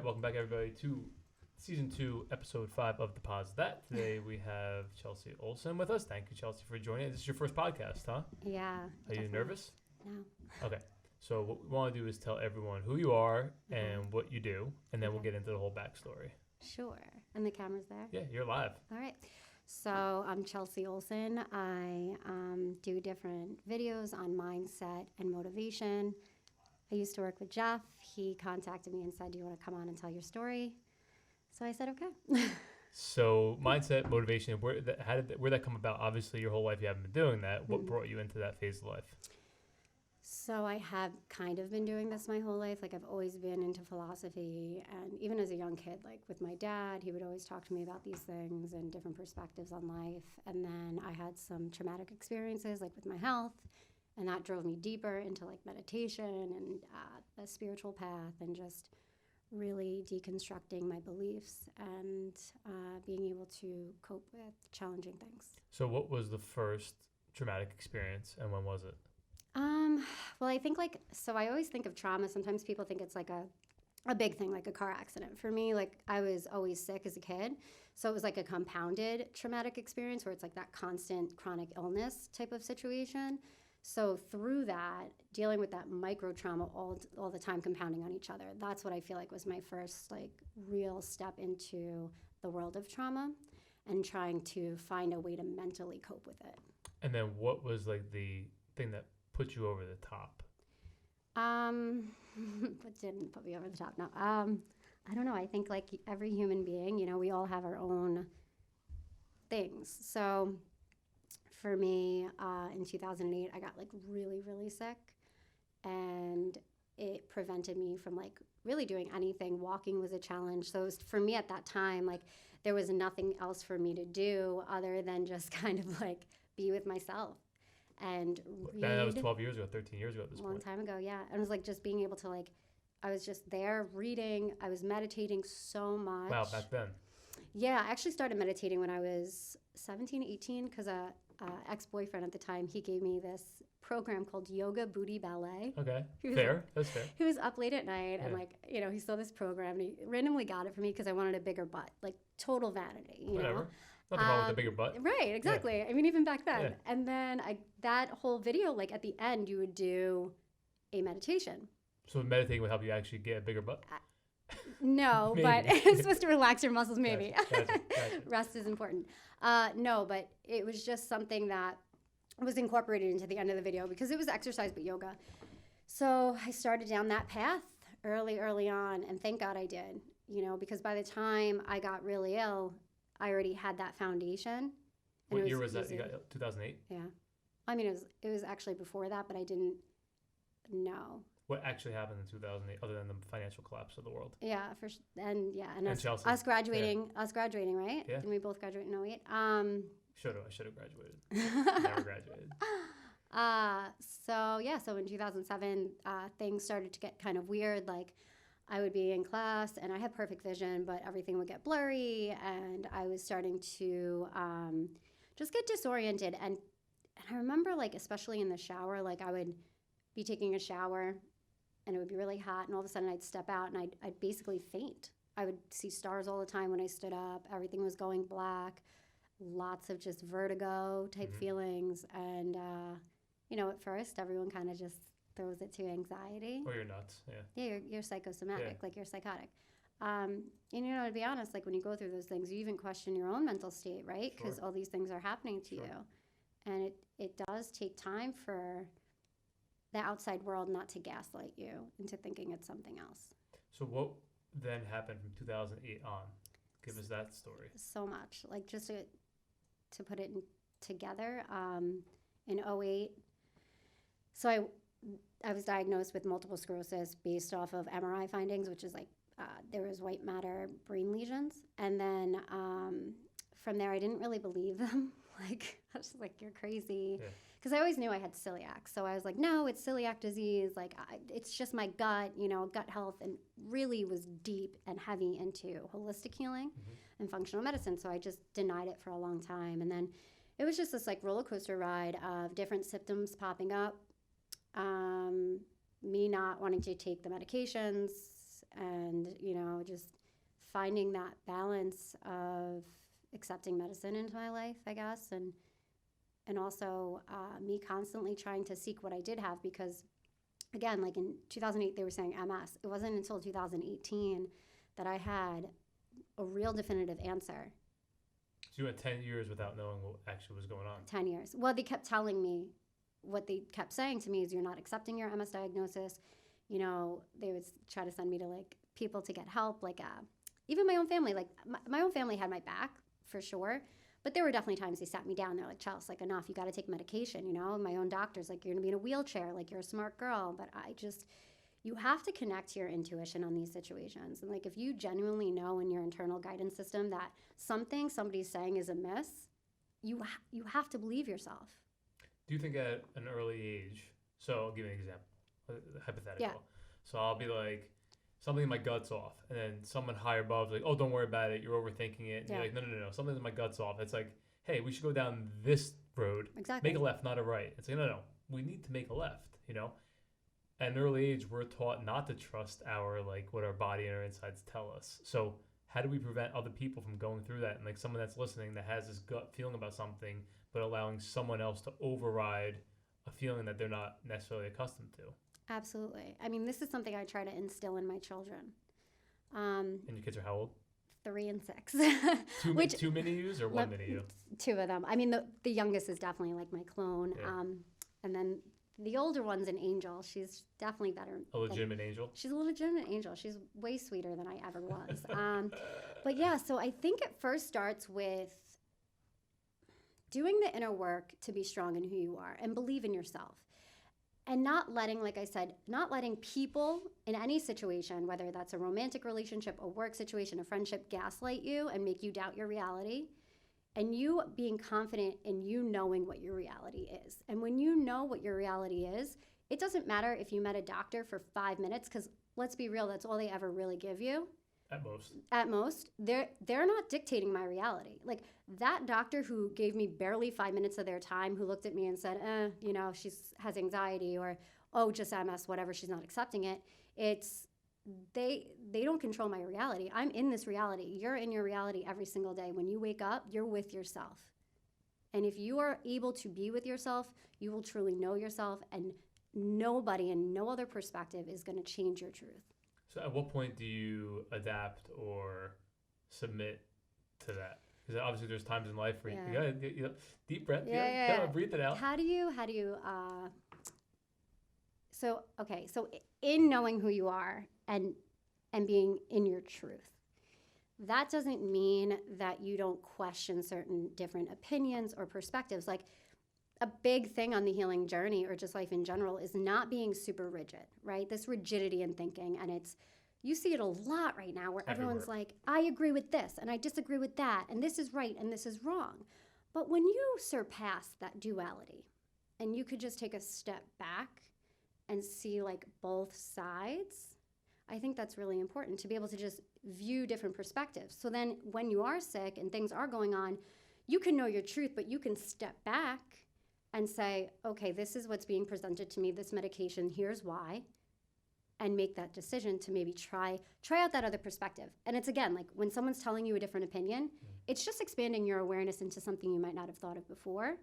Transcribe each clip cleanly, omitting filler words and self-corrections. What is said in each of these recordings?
right, welcome back everybody to Season 2, Episode 5 of The Pause That. Today we have Chelsea Olsen with us. Thank you, Chelsea, for joining. This is your first podcast, huh? Yeah. Are you nervous? No. Okay. So what we want to do is tell everyone who you are and what you do, and then we'll get into the whole backstory. Sure. And the camera's there? Yeah, you're live. All right. So I'm Chelsea Olsen. I do different videos on mindset and motivation. I used to work with Jeff. He contacted me and said, do you want to come on and tell your story? So I said, okay. So mindset, motivation, where'd that come about? Obviously, your whole life you haven't been doing that. What brought you into that phase of life? So I have kind of been doing this my whole life. Like I've always been into philosophy, and even as a young kid, like with my dad, he would always talk to me about these things and different perspectives on life. And then I had some traumatic experiences like with my health, and that drove me deeper into like meditation and a spiritual path and just really deconstructing my beliefs and being able to cope with challenging things. So what was the first traumatic experience and when was it? Well, I think so I always think of trauma. Sometimes people think it's like a big thing, like a car accident. For me, like I was always sick as a kid. So it was like a compounded traumatic experience where it's like that constant chronic illness type of situation. So through that, dealing with that micro trauma all the time compounding on each other, that's what I feel like was my first like real step into the world of trauma and trying to find a way to mentally cope with it. And then what was like the thing that put you over the top? But didn't put me over the top. No. I don't know. I think like every human being, you know, we all have our own things. So for me, in 2008, I got like really, really sick, and it prevented me from like really doing anything. Walking was a challenge. So it was, for me at that time, like there was nothing else for me to do other than just kind of like be with myself and read. That was 12 years ago, 13 years ago at this point. A long time ago, yeah. And it was like just being able to like, I was just there reading. I was meditating so much. Wow, back then. Yeah, I actually started meditating when I was 17, 18 because a ex-boyfriend at the time, he gave me this program called Yoga Booty Ballet. Okay, fair. That's fair. He was up late at night and like, you know, he saw this program and he randomly got it for me because I wanted a bigger butt, like total vanity, you Whatever. know? Nothing wrong with a bigger butt. Right, exactly. Yeah. I mean, even back then. Yeah. And then that whole video, like at the end, you would do a meditation. So meditating would help you actually get a bigger butt? No, but it's supposed to relax your muscles, maybe. Gotcha. Rest is important. No, but it was just something that was incorporated into the end of the video because it was exercise but yoga. So I started down that path early on, and thank God I did, you know, because by the time I got really ill, I already had that foundation. What year was that? You got 2008? Yeah. I mean, it was actually before that, but I didn't know. What actually happened in 2008 other than the financial collapse of the world? Yeah, and Chelsea. us graduating, right? Yeah. Didn't we both graduate in 08? I should have graduated. Never graduated. So in 2007, things started to get kind of weird. Like I would be in class and I had perfect vision, but everything would get blurry, and I was starting to just get disoriented. And I remember, like, especially in the shower, like I would be taking a shower and it would be really hot, and all of a sudden I'd step out and I'd basically faint. I would see stars all the time when I stood up. Everything was going black. Lots of just vertigo type feelings. And, you know, at first everyone kind of just throws it to anxiety. Or you're nuts, yeah. Yeah, you're psychosomatic, like you're psychotic. And, you know, to be honest, like when you go through those things, you even question your own mental state, right? Because all these things are happening to you. And it does take time for the outside world not to gaslight you into thinking it's something else. So what then happened from 2008 on? Give us that story. So much. Like just to put it together, in 2008, so I was diagnosed with multiple sclerosis based off of MRI findings, which is like there was white matter brain lesions. And then from there, I didn't really believe them. Like, I was just like, you're crazy. Because I always knew I had celiac. So I was like, no, it's celiac disease. Like, it's just my gut, you know, gut health, and really was deep and heavy into holistic healing and functional medicine. So I just denied it for a long time. And then it was just this like roller coaster ride of different symptoms popping up. Me not wanting to take the medications, and, just finding that balance of accepting medicine into my life, I guess, and also me constantly trying to seek what I did have, because again, like in 2008 they were saying MS. It wasn't until 2018 that I had a real definitive answer. So you went 10 years without knowing what actually was going on. 10 years. Well, they kept telling me, what they kept saying to me is, you're not accepting your MS diagnosis. They would try to send me to like people to get help, like even my own family. Like my own family had my back for sure, but there were definitely times they sat me down. They're like, Chelsea, like, enough, you got to take medication. And my own doctor's like, you're gonna be in a wheelchair, like, you're a smart girl. But you have to connect to your intuition on these situations. And like, if you genuinely know in your internal guidance system that somebody's saying is amiss, you have to believe yourself. Do you think at an early age, so I'll give you an example, hypothetical. Yeah. So I'll be like, something in my gut's off, and then someone higher above is like, oh, don't worry about it, you're overthinking it. And you're like, no, something in my gut's off. It's like, hey, we should go down this road. Exactly. Make a left, not a right. It's like, no, we need to make a left, At an early age, we're taught not to trust what our body and our insides tell us. So how do we prevent other people from going through that? And like someone that's listening that has this gut feeling about something, but allowing someone else to override a feeling that they're not necessarily accustomed to. Absolutely. I mean, this is something I try to instill in my children. And your kids are how old? 3 and 6. Two mini yous or one mini you? 2 of them. I mean, the youngest is definitely like my clone. Yeah. And then the older one's an angel. She's definitely better. A legitimate angel? She's a legitimate angel. She's way sweeter than I ever was. But yeah, so I think it first starts with doing the inner work to be strong in who you are and believe in yourself. And not letting, like I said, people in any situation, whether that's a romantic relationship, a work situation, a friendship, gaslight you and make you doubt your reality. And you being confident in you knowing what your reality is. And when you know what your reality is, it doesn't matter if you met a doctor for 5 minutes, because let's be real, that's all they ever really give you. At most, they're not dictating my reality. Like that doctor who gave me barely 5 minutes of their time, who looked at me and said, she has anxiety, or, oh, just MS, whatever, she's not accepting it. It's, they don't control my reality. I'm in this reality. You're in your reality every single day. When you wake up, you're with yourself. And if you are able to be with yourself, you will truly know yourself, and nobody and no other perspective is going to change your truth. So at what point do you adapt or submit to that? Because obviously there's times in life where you gotta deep breath, breathe it out. How do you, so in knowing who you are and being in your truth, that doesn't mean that you don't question certain different opinions or perspectives. Like a big thing on the healing journey, or just life in general, is not being super rigid, right? This rigidity in thinking, and you see it a lot right now where everyone's like, I agree with this and I disagree with that, and this is right and this is wrong. But when you surpass that duality and you could just take a step back and see like both sides, I think that's really important, to be able to just view different perspectives. So then when you are sick and things are going on, you can know your truth, but you can step back and say, okay, this is what's being presented to me, this medication, here's why, and make that decision to maybe try out that other perspective. And it's, again, like when someone's telling you a different opinion, it's just expanding your awareness into something you might not have thought of before.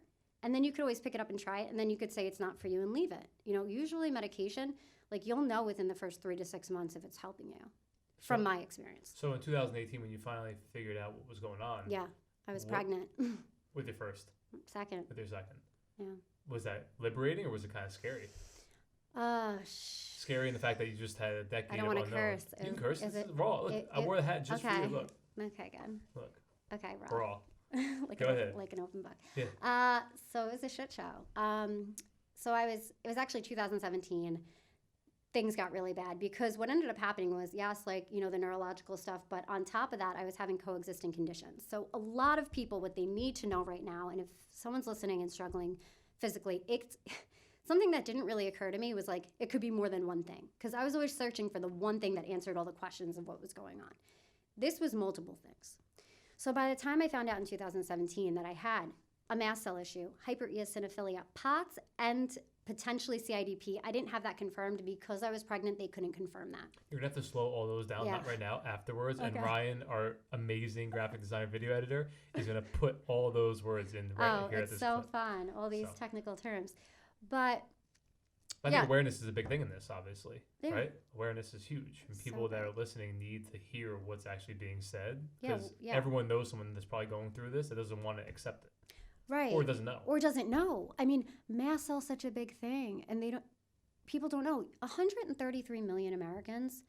And then you could always pick it up and try it, and then you could say it's not for you and leave it. Usually medication, like you'll know within the first 3 to 6 months if it's helping you, from my experience. So in 2018, when you finally figured out what was going on. Yeah, I was pregnant. With your first? Second. With your second. Yeah. Was that liberating, or was it kind of scary? Scary in the fact that you just had a decade of unknown. I don't want to curse. You can curse. This is raw. Look, I wore the hat just for you. Look. Okay, good. Look. Okay, raw. Raw. Go ahead. Like an open book. Yeah. So it was a shit show. It was actually 2017. Things got really bad because what ended up happening was, the neurological stuff, but on top of that, I was having coexisting conditions. So a lot of people, what they need to know right now, and if someone's listening and struggling physically, it's something that didn't really occur to me was like, it could be more than one thing, because I was always searching for the one thing that answered all the questions of what was going on. This was multiple things. So by the time I found out in 2017 that I had a mast cell issue, hypereosinophilia, POTS and potentially CIDP. I didn't have that confirmed because I was pregnant. They couldn't confirm that. You're going to have to slow all those down, Yeah. not right now, afterwards. And Okay. Ryan, our amazing graphic designer video editor, is going to put all those words in right here at It's this so clip. fun. All these So. technical terms. But I think awareness is a big thing in this, obviously, Yeah. right? Awareness is huge. And So people that big. are listening need to hear what's actually being said. Yeah, Because yeah. everyone knows someone that's probably going through this that doesn't want to accept it. Right. Or doesn't know. Or doesn't know. I mean, mast cell's such a big thing, and people don't know. 133 million Americans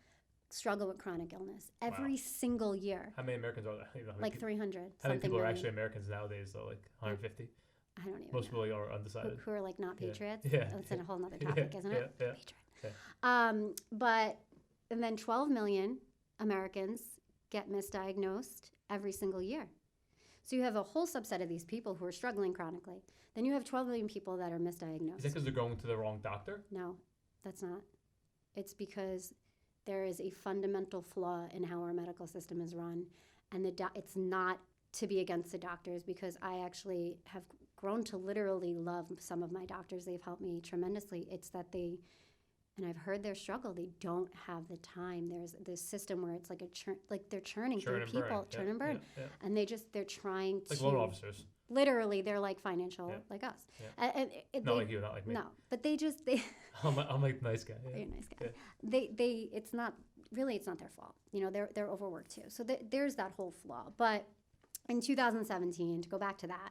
struggle with chronic illness every single year. How many Americans are there? You know, how many Like people, 300. how many people are million. actually Americans nowadays, though? Like 150? I don't even Most know. people are undecided. Who are like not patriots. Yeah. That's a whole nother topic, isn't it? Yeah. Patriot. And then 12 million Americans get misdiagnosed every single year. So you have a whole subset of these people who are struggling chronically. Then you have 12 million people that are misdiagnosed. Is that because they're going to the wrong doctor? No, that's not. It's because there is a fundamental flaw in how our medical system is run. And it's not to be against the doctors, because I actually have grown to literally love some of my doctors. They've helped me tremendously. It's that and I've heard their struggle. They don't have the time. There's this system where it's like they're churning through people, churn and burn. Yeah. And they're trying Like to. loan officers. Literally, they're like financial, like us. Yeah. And Not like you, not like me. No, but they. I'm like the nice guy. Yeah. You're a nice guy. Yeah. It's not their fault. You know, they're overworked too. So there's that whole flaw. But in 2017, to go back to that,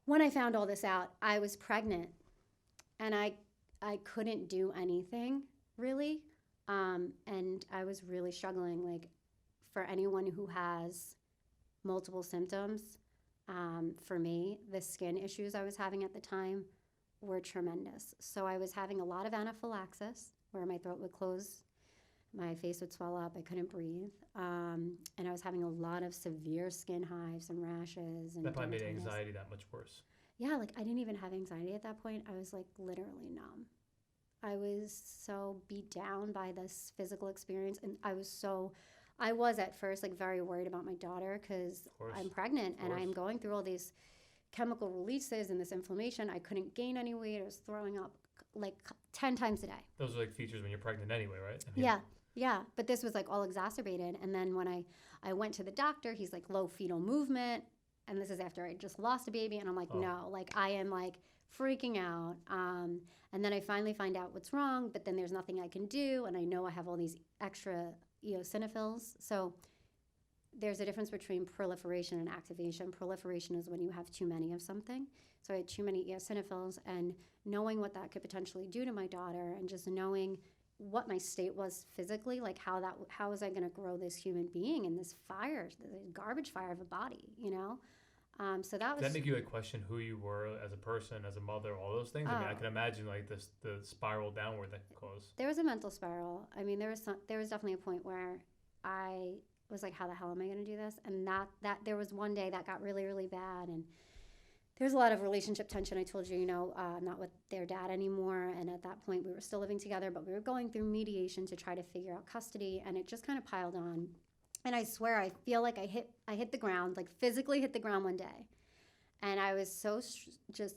when I found all this out, I was pregnant, and I couldn't do anything really, and I was really struggling. Like, for anyone who has multiple symptoms, for me, the skin issues I was having at the time were tremendous. So I was having a lot of anaphylaxis, where my throat would close, my face would swell up, I couldn't breathe, and I was having a lot of severe skin hives and rashes. And that probably made dermatitis. anxiety that much worse. Yeah, like I didn't even have anxiety at that point. I was like literally numb. I was so beat down by this physical experience, and I was at first like very worried about my daughter, because I'm pregnant and I'm going through all these chemical releases and this inflammation. I couldn't gain any weight. I was throwing up like 10 times a day. Those are like features when you're pregnant anyway, right? I mean, Yeah. But this was like all exacerbated. And then when I went to the doctor, he's like low fetal movement. And this is after I just lost a baby. And I'm like, no, like I am like freaking out. And then I finally find out what's wrong, but then there's nothing I can do. And I know I have all these extra eosinophils. So there's a difference between proliferation and activation. Proliferation is when you have too many of something. So I had too many eosinophils, and knowing what that could potentially do to my daughter, and just knowing what my state was physically, like how was I going to grow this human being in this garbage fire of a body, you know? So that was. Did that make you like question who you were as a person, as a mother, all those things? I mean, I can imagine like the spiral downward that could cause. There was a mental spiral. I mean, there was definitely a point where I was like, how the hell am I going to do this? And that there was one day that got really, really bad, and there's a lot of relationship tension. I told you, you know, I'm not with their dad anymore, and at that point we were still living together, but we were going through mediation to try to figure out custody, and it just kind of piled on. And I swear, I feel like I hit the ground, like physically hit the ground one day, and I was so just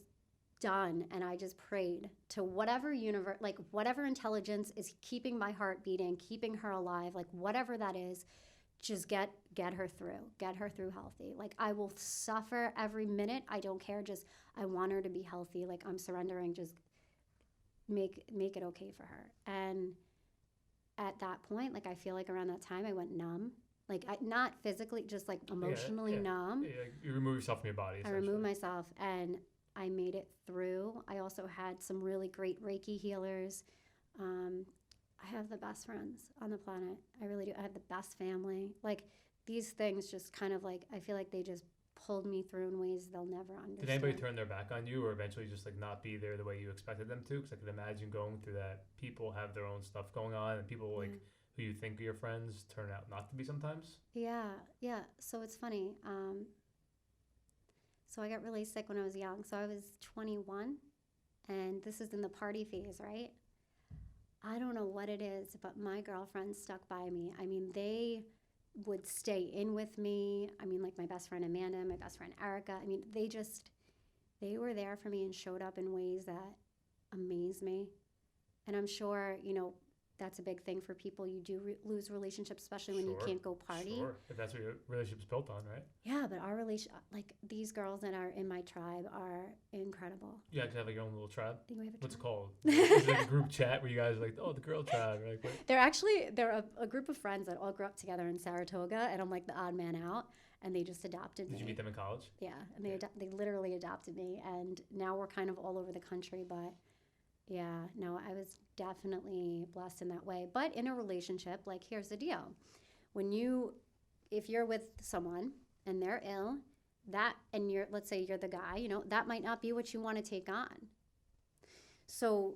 done, and I just prayed to whatever universe, like whatever intelligence is keeping my heart beating, keeping her alive, like whatever that is, just get her through healthy. Like I will suffer every minute. I don't care. Just I want her to be healthy. Like I'm surrendering. Just make it okay for her. And at that point, like I feel like around that time I went numb. Like not physically, just like emotionally numb. Yeah, you remove yourself from your body. I removed myself, and I made it through. I also had some really great Reiki healers. I have the best friends on the planet. I really do. I have the best family. Like these things just kind of like, I feel like they just pulled me through in ways they'll never understand. Did anybody turn their back on you, or eventually just like not be there the way you expected them to? Because I could imagine going through that. People have their own stuff going on, and people like who you think are your friends turn out not to be sometimes. Yeah. So it's funny. So I got really sick when I was young. So I was 21, and this is in the party phase, right? I don't know what it is, but my girlfriends stuck by me. I mean, they would stay in with me. I mean, like my best friend Amanda, my best friend Erica. I mean, they were there for me and showed up in ways that amaze me. And I'm sure, that's a big thing for people. You do lose relationships, especially when you can't go party. Sure, if that's what your relationship's built on, right? Yeah, but our like these girls that are in my tribe are incredible. You actually have like your own little tribe? I think we have a What's it tribe. called? Is it a group chat where you guys are like, oh, the girl tribe? Like, what? They're a group of friends that all grew up together in Saratoga, and I'm like the odd man out, and they just adopted me. Did you meet them in college? Yeah, and they literally adopted me, and now we're kind of all over the country, but yeah, no, I was definitely blessed in that way. But in a relationship, like, here's the deal. If you're with someone and they're ill, and let's say you're the guy, that might not be what you want to take on. So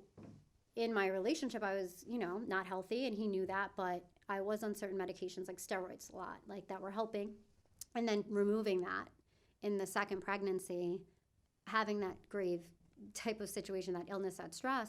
in my relationship, I was, not healthy, and he knew that, but I was on certain medications like steroids a lot, like that were helping. And then removing that in the second pregnancy, having that grave type of situation, that illness, that stress,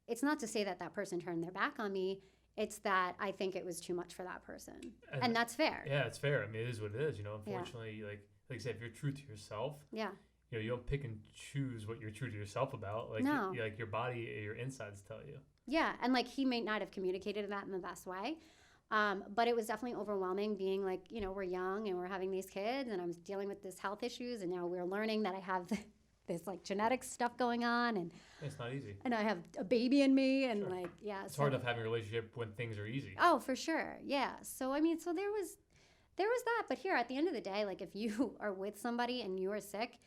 it's not to say that person turned their back on me. It's that I think it was too much for that person. And that's fair. Yeah, it's fair. I mean, it is what it is. Unfortunately, like I said, if you're true to yourself, yeah, you don't pick and choose what you're true to yourself about. Like, no. Like your body, your insides tell you. Yeah, and like he may not have communicated that in the best way. But it was definitely overwhelming being like, we're young and we're having these kids and I'm dealing with this health issues, and now we're learning that I have this like genetic stuff going on, and it's not easy. And I have a baby in me, and sure. like, yeah. It's hard enough having a relationship when things are easy. Oh, for sure. Yeah. So, I mean, there was that, but here at the end of the day, like if you are with somebody and you are sick,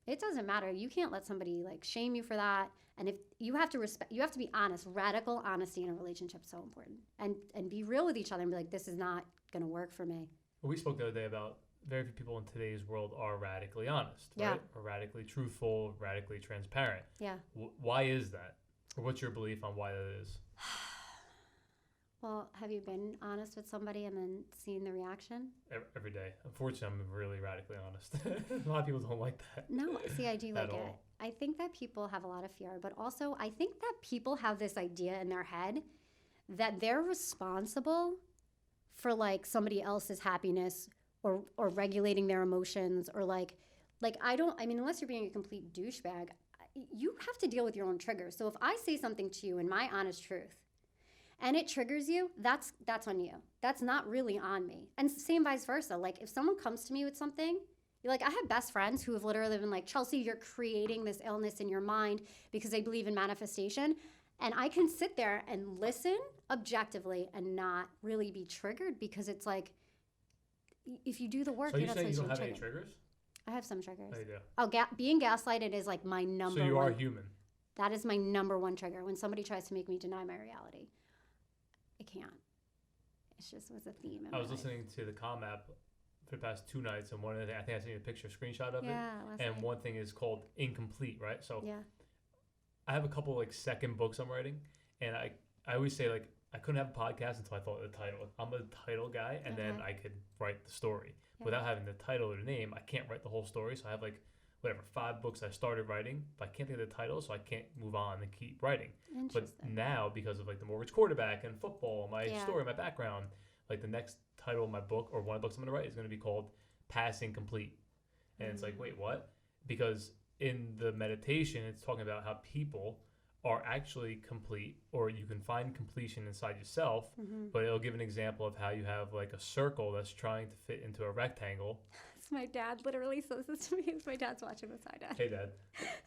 it doesn't matter. You can't let somebody like shame you for that. And if you have to be honest. Radical honesty in a relationship is so important. And be real with each other and be like, this is not going to work for me. Well, we spoke the other day about very few people in today's world are radically honest, yeah. right? Or radically truthful, radically transparent. Yeah. Why is that? Or what's your belief on why that is? Well, have you been honest with somebody and then seen the reaction? Every day. Unfortunately, I'm really radically honest. A lot of people don't like that. No, see, I do like it. All. I think that people have a lot of fear, but also I think that people have this idea in their head that they're responsible for like somebody else's happiness or regulating their emotions, or like unless you're being a complete douchebag, you have to deal with your own triggers. So if I say something to you in my honest truth and it triggers you, that's on you. That's not really on me. And same vice versa. Like if someone comes to me with something, I have best friends who have literally been like, Chelsea, you're creating this illness in your mind because they believe in manifestation. And I can sit there and listen objectively and not really be triggered, because it's like, if you do the work, so you're not saying you supposed don't to have be any triggered. triggers? I have some triggers. Oh, you do? Oh, being gaslighted is like my number one. So you are human. That is my number one trigger. When somebody tries to make me deny my reality, I can't. It just was a theme. I was listening to the Calm app for the past 2 nights, and one of the, I think I sent you a picture, screenshot of it. last And night. one thing is called Incomplete, right? So Yeah. I have a couple like second books I'm writing, and I always say like I couldn't have a podcast until I thought of the title. I'm a title guy, and then I could write the story. Yeah. Without having the title or the name, I can't write the whole story. So I have like 5 books I started writing, but I can't think of the title, so I can't move on and keep writing. But now, because of like the mortgage quarterback and football, my story, my background, like the next title of my book, or one of the books I'm going to write, is going to be called Passing Complete. And it's like, wait, what? Because in the meditation, it's talking about how people are actually complete, or you can find completion inside yourself, but it'll give an example of how you have like a circle that's trying to fit into a rectangle. My dad literally says this to me. My dad's watching this. Hi, Dad. Hey, Dad.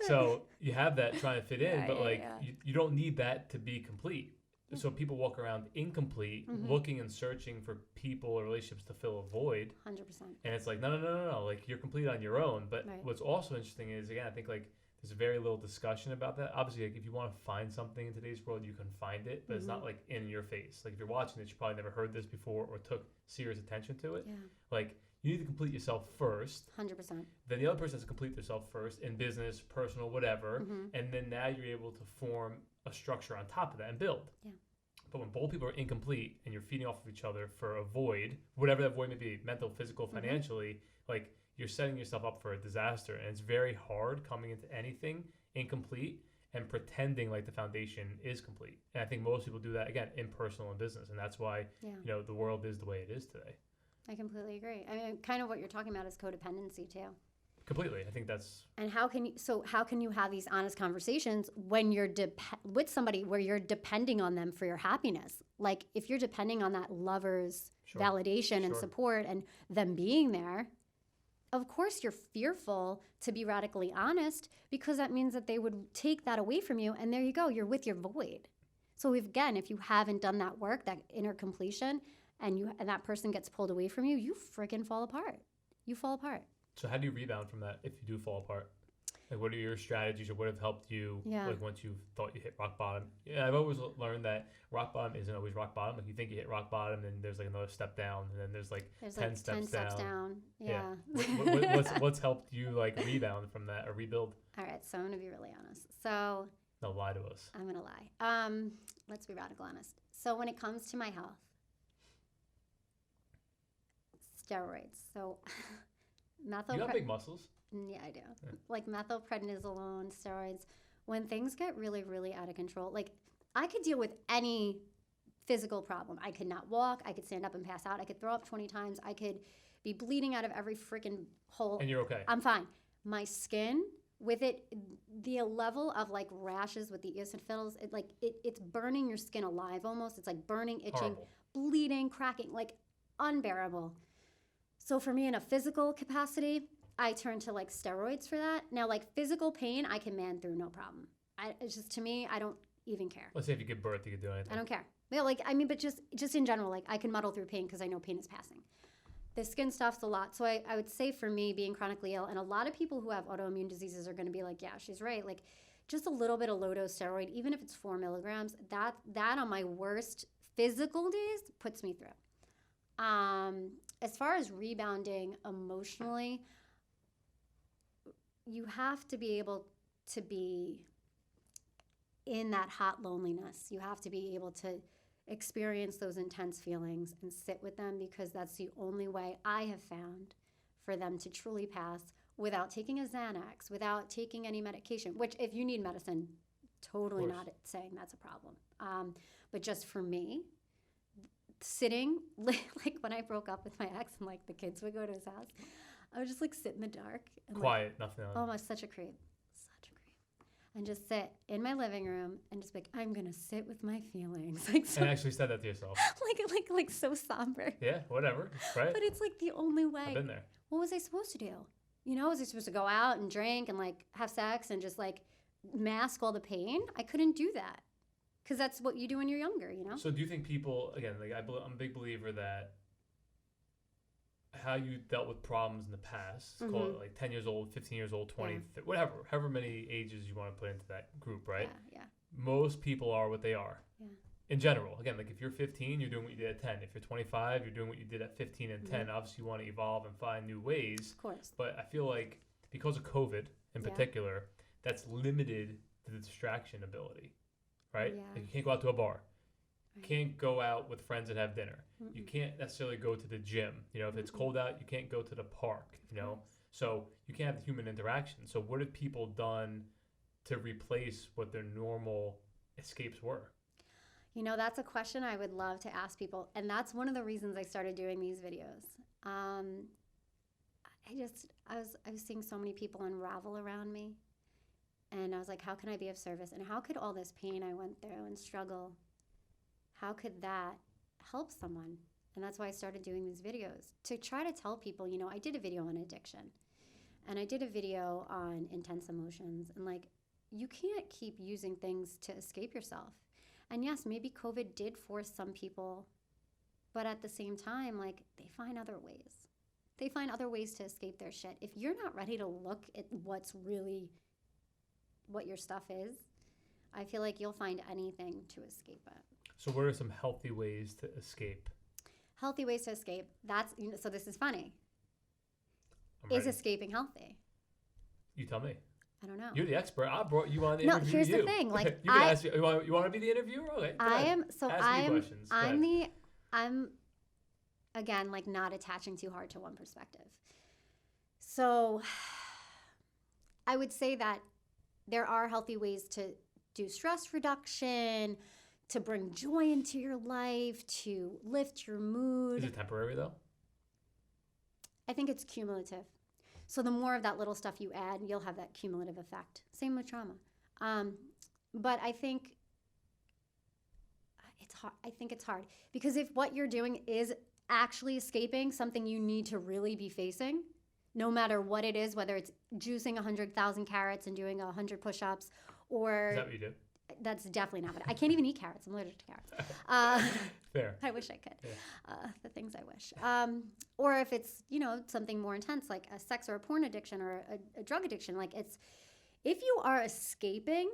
So you have that trying to fit in, but you don't need that to be complete. Yeah. So people walk around incomplete, looking and searching for people or relationships to fill a void. 100%. And it's like, no. Like, you're complete on your own. But what's also interesting is, again, I think like there's very little discussion about that. Obviously, like if you want to find something in today's world, you can find it, but it's not like in your face. Like if you're watching this, you probably never heard this before or took serious attention to it. Yeah. Like you need to complete yourself first. 100%. Then the other person has to complete themselves first in business, personal, whatever. And then now you're able to form a structure on top of that and build. Yeah. But when both people are incomplete and you're feeding off of each other for a void, whatever that void may be, mental, physical, financially, like you're setting yourself up for a disaster. And it's very hard coming into anything incomplete and pretending like the foundation is complete. And I think most people do that, again, in personal and business. And that's why, the world is the way it is today. I completely agree. I mean, kind of what you're talking about is codependency too. Completely. I think that's And how can you have these honest conversations when you're with somebody where you're depending on them for your happiness? Like if you're depending on that lover's sure. validation and Sure. support and them being there, of course you're fearful to be radically honest because that means that they would take that away from you, and there you go, you're with your void. So if you haven't done that work, that inner completion, and that person gets pulled away from you, you freaking fall apart. You fall apart. So how do you rebound from that if you do fall apart? Like, what are your strategies, or what have helped you? Yeah. Like, once you thought you hit rock bottom. Yeah, I've always learned that rock bottom isn't always rock bottom. Like, you think you hit rock bottom, and there's like another step down, and then there's 10 steps down. Yeah. What's helped you like rebound from that or rebuild? All right, so I'm gonna be really honest. So No, lie to us. I'm gonna lie. Let's be radical honest. So when it comes to my health, steroids. So You got big muscles. Yeah, I do. Yeah. Like methylprednisolone, steroids. When things get really, really out of control, like I could deal with any physical problem. I could not walk. I could stand up and pass out. I could throw up 20 times. I could be bleeding out of every freaking hole. And you're okay. I'm fine. My skin, with it, the level of like rashes with the eosinophils, it's burning your skin alive almost. It's like burning, itching, Horrible. bleeding, cracking, like unbearable. So for me in a physical capacity, I turn to like steroids for that. Now, like physical pain, I can man through, no problem. It's just, to me, I don't even care. Let's say if you give birth, you could do anything. I don't care. Yeah, like, I mean, but just in general, like I can muddle through pain because I know pain is passing. The skin stuff's a lot. So I would say for me, being chronically ill, and a lot of people who have autoimmune diseases are going to be like, yeah, she's right. Like just a little bit of low dose steroid, even if it's 4 milligrams, that on my worst physical days puts me through. As far as rebounding emotionally, you have to be able to be in that hot loneliness. You have to be able to experience those intense feelings and sit with them, because that's the only way I have found for them to truly pass without taking a Xanax, without taking any medication, which if you need medicine, totally not saying that's a problem. But just for me, sitting, like when I broke up with my ex and like the kids would go to his house, I would just like sit in the dark. And, quiet, nothing else. Oh my, such a creep. And just sit in my living room and just be like, I'm gonna sit with my feelings. Like, so, and actually said that to yourself. like so somber. Yeah, whatever, right? But it's like the only way. I've been there. What was I supposed to do? You know, was I supposed to go out and drink and like have sex and just like mask all the pain? I couldn't do that, because that's what you do when you're younger, you know? So do you think people, again, like I'm a big believer that how you dealt with problems in the past, call it like 10 years old, 15 years old, 20, whatever, however many ages you want to put into that group, right? Yeah. Most people are what they are. Yeah. In general, again, like if you're 15, you're doing what you did at 10. If you're 25, you're doing what you did at 15 and 10. Obviously, you want to evolve and find new ways. Of course. But I feel like because of COVID in particular, that's limited the distraction ability, right? Yeah. Like you can't go out to a bar. Right. Can't go out with friends and have dinner. You can't necessarily go to the gym. You know, if it's cold out, you can't go to the park, you know? So you can't have the human interaction. So what have people done to replace what their normal escapes were? You know, that's a question I would love to ask people. And that's one of the reasons I started doing these videos. I was seeing so many people unravel around me. And I was like, how can I be of service? And how could all this pain I went through and struggle, how could that help someone? And that's why I started doing these videos, to try to tell people, you know, I did a video on addiction, and I did a video on intense emotions, and like, you can't keep using things to escape yourself. And yes, maybe COVID did force some people, but at the same time, like, they find other ways. They find other ways to escape their shit. If you're not ready to look at what your stuff is, I feel like you'll find anything to escape it. So what are some healthy ways to escape? Healthy ways to escape. That's, you know, so this is funny. I'm Is ready. escaping healthy? You tell me. I don't know. You're the expert. I brought you on the No, interview. here's the thing. Like, you can ask me, you want to be the interviewer? Okay. I'm questions. I'm again, like, not attaching too hard to one perspective. So I would say that there are healthy ways to do stress reduction, to bring joy into your life, to lift your mood. Is it temporary though? I think it's cumulative. So the more of that little stuff you add, you'll have that cumulative effect. Same with trauma. But I think it's hard. I think it's hard because if what you're doing is actually escaping something you need to really be facing, no matter what it is, whether it's juicing 100,000 carrots and doing 100 push-ups, or Is that what you do? that's definitely not what I can't even eat carrots. I'm allergic to carrots. Fair. I wish I could. Yeah. The things I wish. Or if it's, something more intense like a sex or a porn addiction or a drug addiction, like if you are escaping,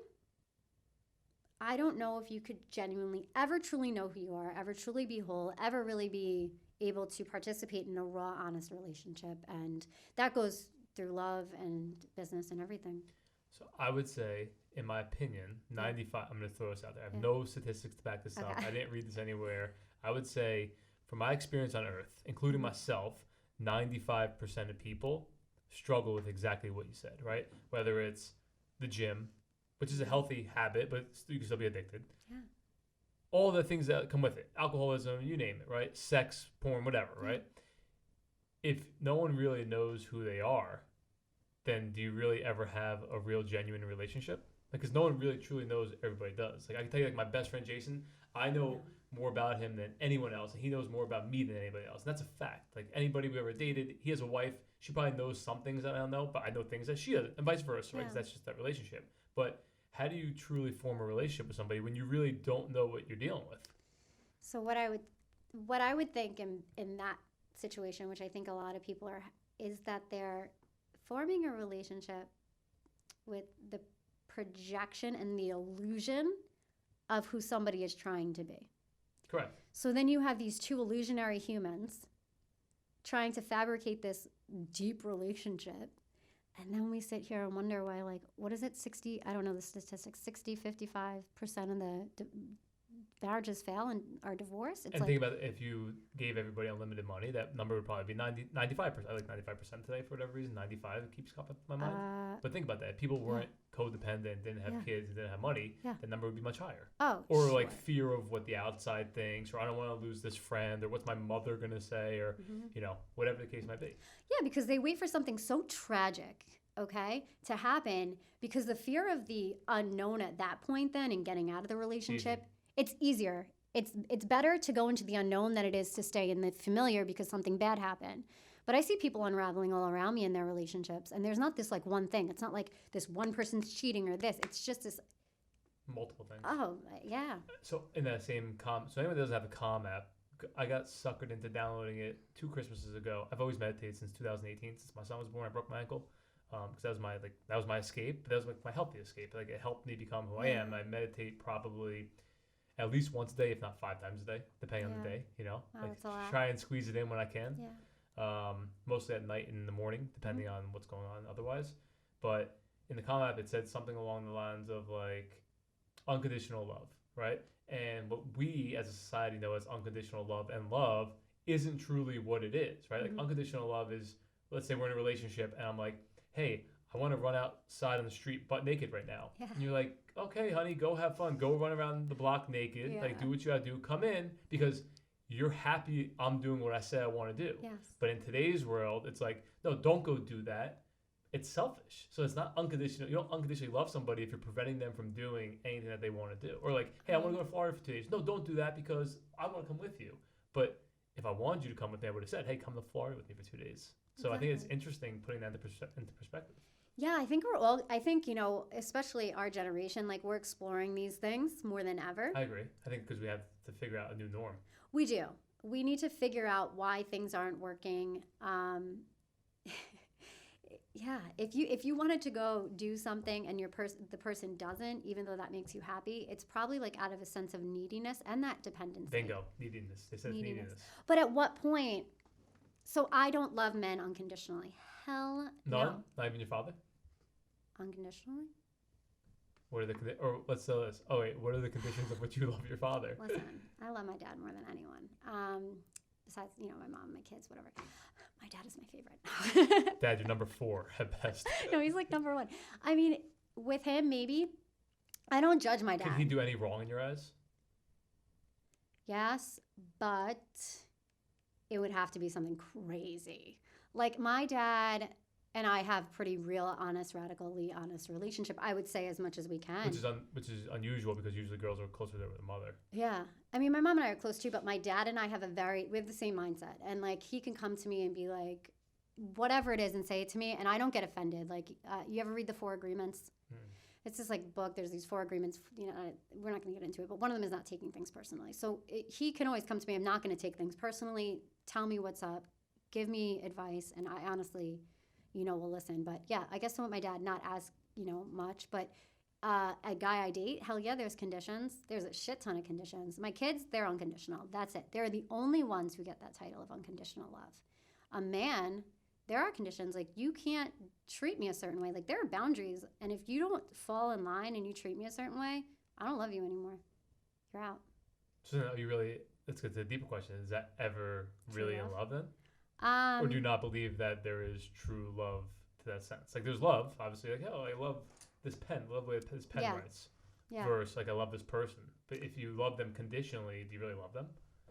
I don't know if you could genuinely ever truly know who you are, ever truly be whole, ever really be able to participate in a raw, honest relationship. And that goes through love and business and everything. So I would say, in my opinion, 95, I'm going to throw this out there. I have Yeah. no statistics to back this up. I didn't read this anywhere. I would say, from my experience on Earth, including myself, 95% of people struggle with exactly what you said, right? Whether it's the gym, which is a healthy habit, but you can still be addicted. Yeah. All the things that come with it, alcoholism, you name it, right? Sex, porn, whatever, right? If no one really knows who they are, then do you really ever have a real genuine relationship? Because no one really truly knows. Everybody does. Like I can tell you, like my best friend Jason, I know more about him than anyone else, and he knows more about me than anybody else. And that's a fact. Like anybody we ever dated, he has a wife. She probably knows some things that I don't know, but I know things that she doesn't, and vice versa, right? 'Cause that's just that relationship. But how do you truly form a relationship with somebody when you really don't know what you're dealing with? So what I would think in that situation, which I think a lot of people are, is that they're forming a relationship with the projection and the illusion of who somebody is trying to be. Correct. So then you have these two illusionary humans trying to fabricate this deep relationship. And then we sit here and wonder why, like, what is it? 60, I don't know the statistics, 60, 55% of the marriages fail and are divorced. It's And like, think about it, if you gave everybody unlimited money, that number would probably be 95%. I like 95% today for whatever reason. 95 keeps coming to my mind. But think about that. If people weren't codependent, didn't have kids, and didn't have money, the number would be much higher. Or like fear of what the outside thinks, or I don't want to lose this friend, or what's my mother going to say, or, whatever the case might be. Yeah, because they wait for something so tragic, to happen, because the fear of the unknown at that point then and getting out of the relationship, it's easier. It's better to go into the unknown than it is to stay in the familiar because something bad happened. But I see people unraveling all around me in their relationships, and there's not this like one thing. It's not like this one person's cheating or this. It's just this multiple things. Oh, yeah. So in that same so anyone that doesn't have a Calm app, I got suckered into downloading it 2 Christmases ago. I've always meditated since 2018. Since my son was born, I broke my ankle. Because that was my escape. But that was like my healthy escape. Like it helped me become who I am. I meditate probably at least once a day, if not 5 times a day, depending on the day. Wow, that's a lot. Try and squeeze it in when I can. Yeah. Mostly at night and in the morning, depending on what's going on otherwise. But in the Calm app, it said something along the lines of like unconditional love, right? And what we as a society know as unconditional love, and love isn't truly what it is, right? Like unconditional love is, let's say we're in a relationship and I'm like, hey, I want to run outside on the street butt naked right now. Yeah. And you're like, okay, honey, go have fun. Go run around the block naked. Yeah. Like, do what you got to do. Come in because you're happy I'm doing what I said I want to do. Yes. But in today's world, it's like, no, don't go do that. It's selfish. So it's not unconditional. You don't unconditionally love somebody if you're preventing them from doing anything that they want to do. Or like, hey, I want to go to Florida for 2 days. No, don't do that because I want to come with you. But if I wanted you to come with me, I would have said, hey, come to Florida with me for 2 days. So I think it's interesting putting that into perspective. Yeah, I think especially our generation, like we're exploring these things more than ever. I agree. I think because we have to figure out a new norm. We do. We need to figure out why things aren't working. Yeah, if you wanted to go do something and the person doesn't, even though that makes you happy, it's probably like out of a sense of neediness and that dependency. Bingo, neediness. They said neediness. But at what point? So I don't love men unconditionally. Hell no. Not even your father? Unconditionally? What are or let's say this. Oh wait, what are the conditions of which you love your father? Listen, I love my dad more than anyone. Besides, my mom, my kids, whatever. My dad is my favorite. Dad, you're number 4 at best. No, he's like number 1. I mean, with him, maybe. I don't judge my dad. Can he do any wrong in your eyes? Yes, but it would have to be something crazy. Like my dad, and I have pretty real, honest, radically honest relationship. I would say as much as we can. Which is unusual because usually girls are closer there with the mother. Yeah. I mean, my mom and I are close too, but my dad and I have we have the same mindset. And like, he can come to me and be like, whatever it is and say it to me. And I don't get offended. Like, you ever read the 4 Agreements? It's this like book. There's these 4 agreements. You know, we're not going to get into it, but one of them is not taking things personally. So he can always come to me. I'm not going to take things personally. Tell me what's up. Give me advice. And I honestly, will listen. But yeah, I guess with my dad, not as, much. But a guy I date, hell yeah, there's conditions. There's a shit ton of conditions. My kids, they're unconditional. That's it. They're the only ones who get that title of unconditional love. A man, there are conditions. Like, you can't treat me a certain way. Like, there are boundaries. And if you don't fall in line and you treat me a certain way, I don't love you anymore. You're out. So now let's get to the deeper question. Is that ever really in love then? Or do you not believe that there is true love to that sense? Like, there's love, obviously. Like, oh, I love this pen. I love the way this pen writes. Yeah. Versus, like, I love this person. But if you love them conditionally, do you really love them?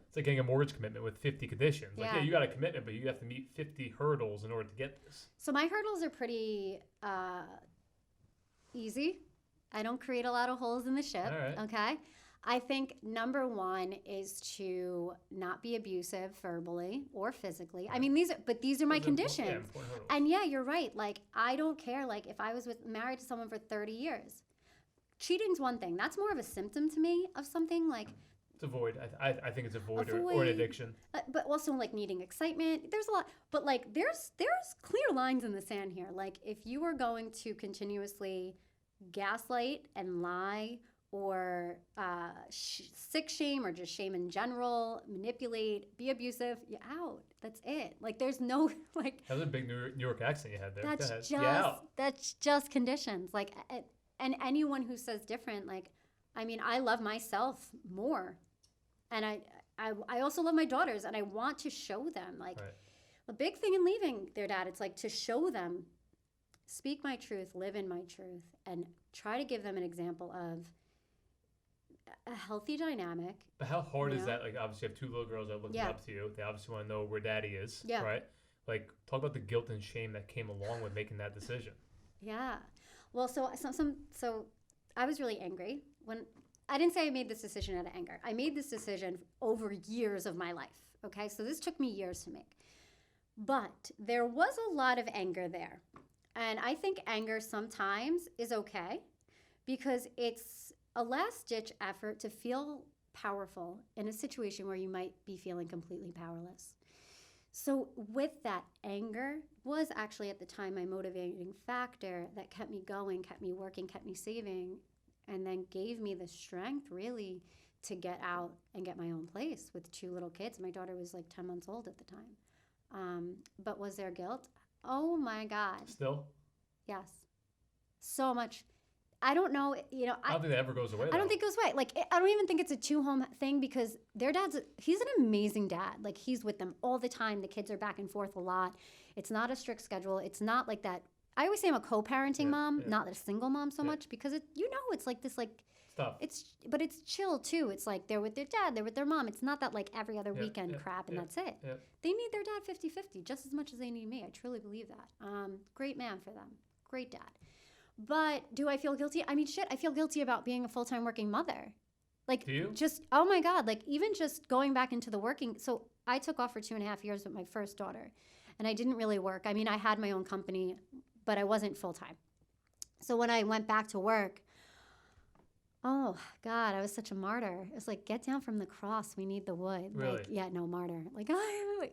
It's like getting a mortgage commitment with 50 conditions. Like, yeah, you got a commitment, but you have to meet 50 hurdles in order to get this. So my hurdles are pretty easy. I don't create a lot of holes in the ship. All right. Okay. I think number 1 is to not be abusive verbally or physically. Right. I mean, these are my conditions. And yeah, you're right. Like, I don't care. Like, if I was married to someone for 30 years, cheating's one thing. That's more of a symptom to me of something like. It's a void. I think it's a void. Or an addiction. But also like needing excitement. There's a lot. But like there's clear lines in the sand here. Like, if you are going to continuously gaslight and lie or sick shame or just shame in general, manipulate, be abusive, you're out. That's it. Like, there's no like. That was a big New York accent you had there. That's just conditions. Like, and anyone who says different, like, I mean, I love myself more. And I also love my daughters, and I want to show them. Like, right. The big thing in leaving their dad, it's like to show them, speak my truth, live in my truth, and try to give them an example of a healthy dynamic. But how hard is that? Like, obviously, you have 2 little girls that are looking up to you. They obviously want to know where daddy is, right? Like, talk about the guilt and shame that came along with making that decision. Yeah. Well, so I was really angry when I didn't say I made this decision out of anger. I made this decision over years of my life. Okay, so this took me years to make. But there was a lot of anger there. And I think anger sometimes is okay because it's a last-ditch effort to feel powerful in a situation where you might be feeling completely powerless. So with that, anger was actually at the time my motivating factor that kept me going, kept me working, kept me saving, and then gave me the strength really to get out and get my own place with 2 little kids. My daughter was like 10 months old at the time. But was there guilt? Oh my God. Still? Yes. So much. I don't know, I don't think that ever goes away. I don't think it goes away. Like, I don't even think it's a 2-home thing because he's an amazing dad. Like, he's with them all the time. The kids are back and forth a lot. It's not a strict schedule. It's not like that. I always say I'm a co-parenting mom, not a single mom so much because it's like this, like, stuff. But it's chill too. It's like they're with their dad, they're with their mom. It's not that like every other weekend crap and that's it. Yeah. They need their dad 50-50 just as much as they need me. I truly believe that. Great man for them. Great dad. But do I feel guilty? I mean, shit, I feel guilty about being a full-time working mother. Like, do you? Just, oh my God, like even just going back into the working. So I took off for 2.5 years with my first daughter and I didn't really work. I mean, I had my own company, but I wasn't full-time. So when I went back to work, oh God, I was such a martyr. It was like, get down from the cross. We need the wood. Really? Like, yeah, no, martyr. Like,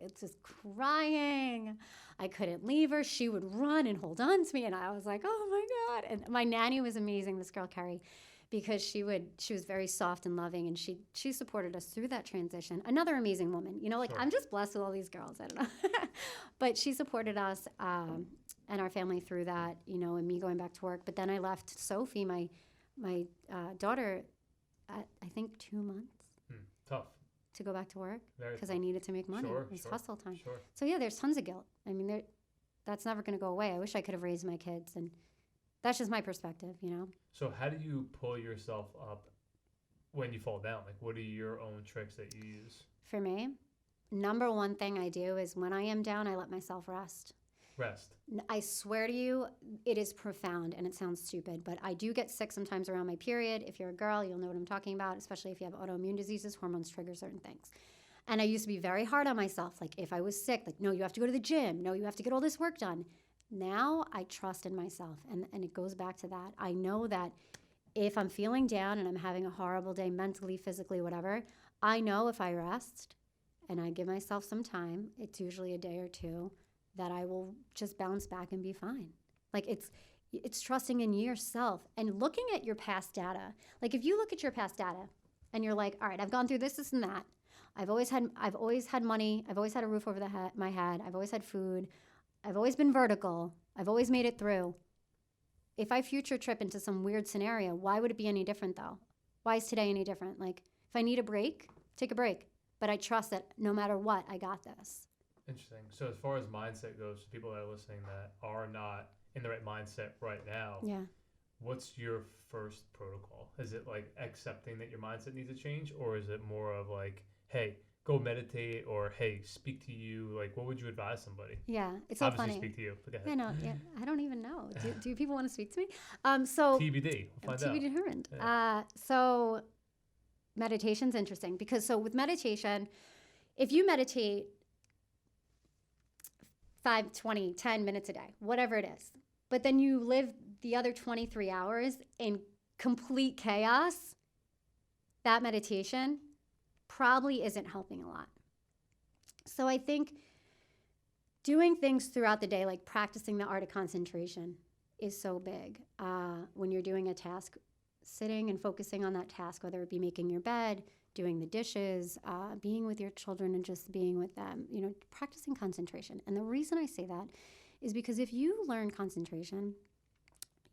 it's just crying. I couldn't leave her. She would run and hold on to me. And I was like, oh my God. And my nanny was amazing, this girl, Carrie, because she was very soft and loving. And she supported us through that transition. Another amazing woman. Sure. I'm just blessed with all these girls. I don't know. But she supported us and our family through that, and me going back to work. But then I left Sophie, my daughter, at I think 2 months. Tough. To go back to work because I needed to make money. It was hustle time. Sure. So yeah, there's tons of guilt. I mean, that's never going to go away. I wish I could have raised my kids, and that's just my perspective, So how do you pull yourself up when you fall down? Like, what are your own tricks that you use? For me, number 1 thing I do is when I am down, I let myself rest. Rest. I swear to you, it is profound, and it sounds stupid, but I do get sick sometimes around my period. If you're a girl, you'll know what I'm talking about, especially if you have autoimmune diseases. Hormones trigger certain things. And I used to be very hard on myself. Like, if I was sick, like, no, you have to go to the gym. No, you have to get all this work done. Now I trust in myself, and it goes back to that. I know that if I'm feeling down and I'm having a horrible day mentally, physically, whatever, I know if I rest and I give myself some time, it's usually a day or two, that I will just bounce back and be fine. Like, it's trusting in yourself and looking at your past data. Like, if you look at your past data and you're like, all right, I've gone through this, and that. I've always had money. I've always had a roof over my head. I've always had food. I've always been vertical. I've always made it through. If I future trip into some weird scenario, why would it be any different though? Why is today any different? Like, if I need a break, take a break. But I trust that no matter what, I got this. Interesting. So as far as mindset goes, people that are listening that are not in the right mindset right now, Yeah. what's your first protocol? Is it like accepting that your mindset needs to change, or is it more of like, hey, go meditate, or hey, speak to you? Like, what would you advise somebody? Yeah, it's so Obviously, funny. speak to you. But go ahead. Yeah, no, yeah, I don't even know. Do people want to speak to me? So TBD. We'll find out. TBD determined. Yeah. So meditation's interesting because with meditation, if you meditate 5, 20, 10 minutes a day, whatever it is, but then you live the other 23 hours in complete chaos, that meditation probably isn't helping a lot. So I think doing things throughout the day, like practicing the art of concentration, is so big. When you're doing a task, sitting and focusing on that task, whether it be making your bed, doing the dishes, being with your children and just being with them, practicing concentration. And the reason I say that is because if you learn concentration,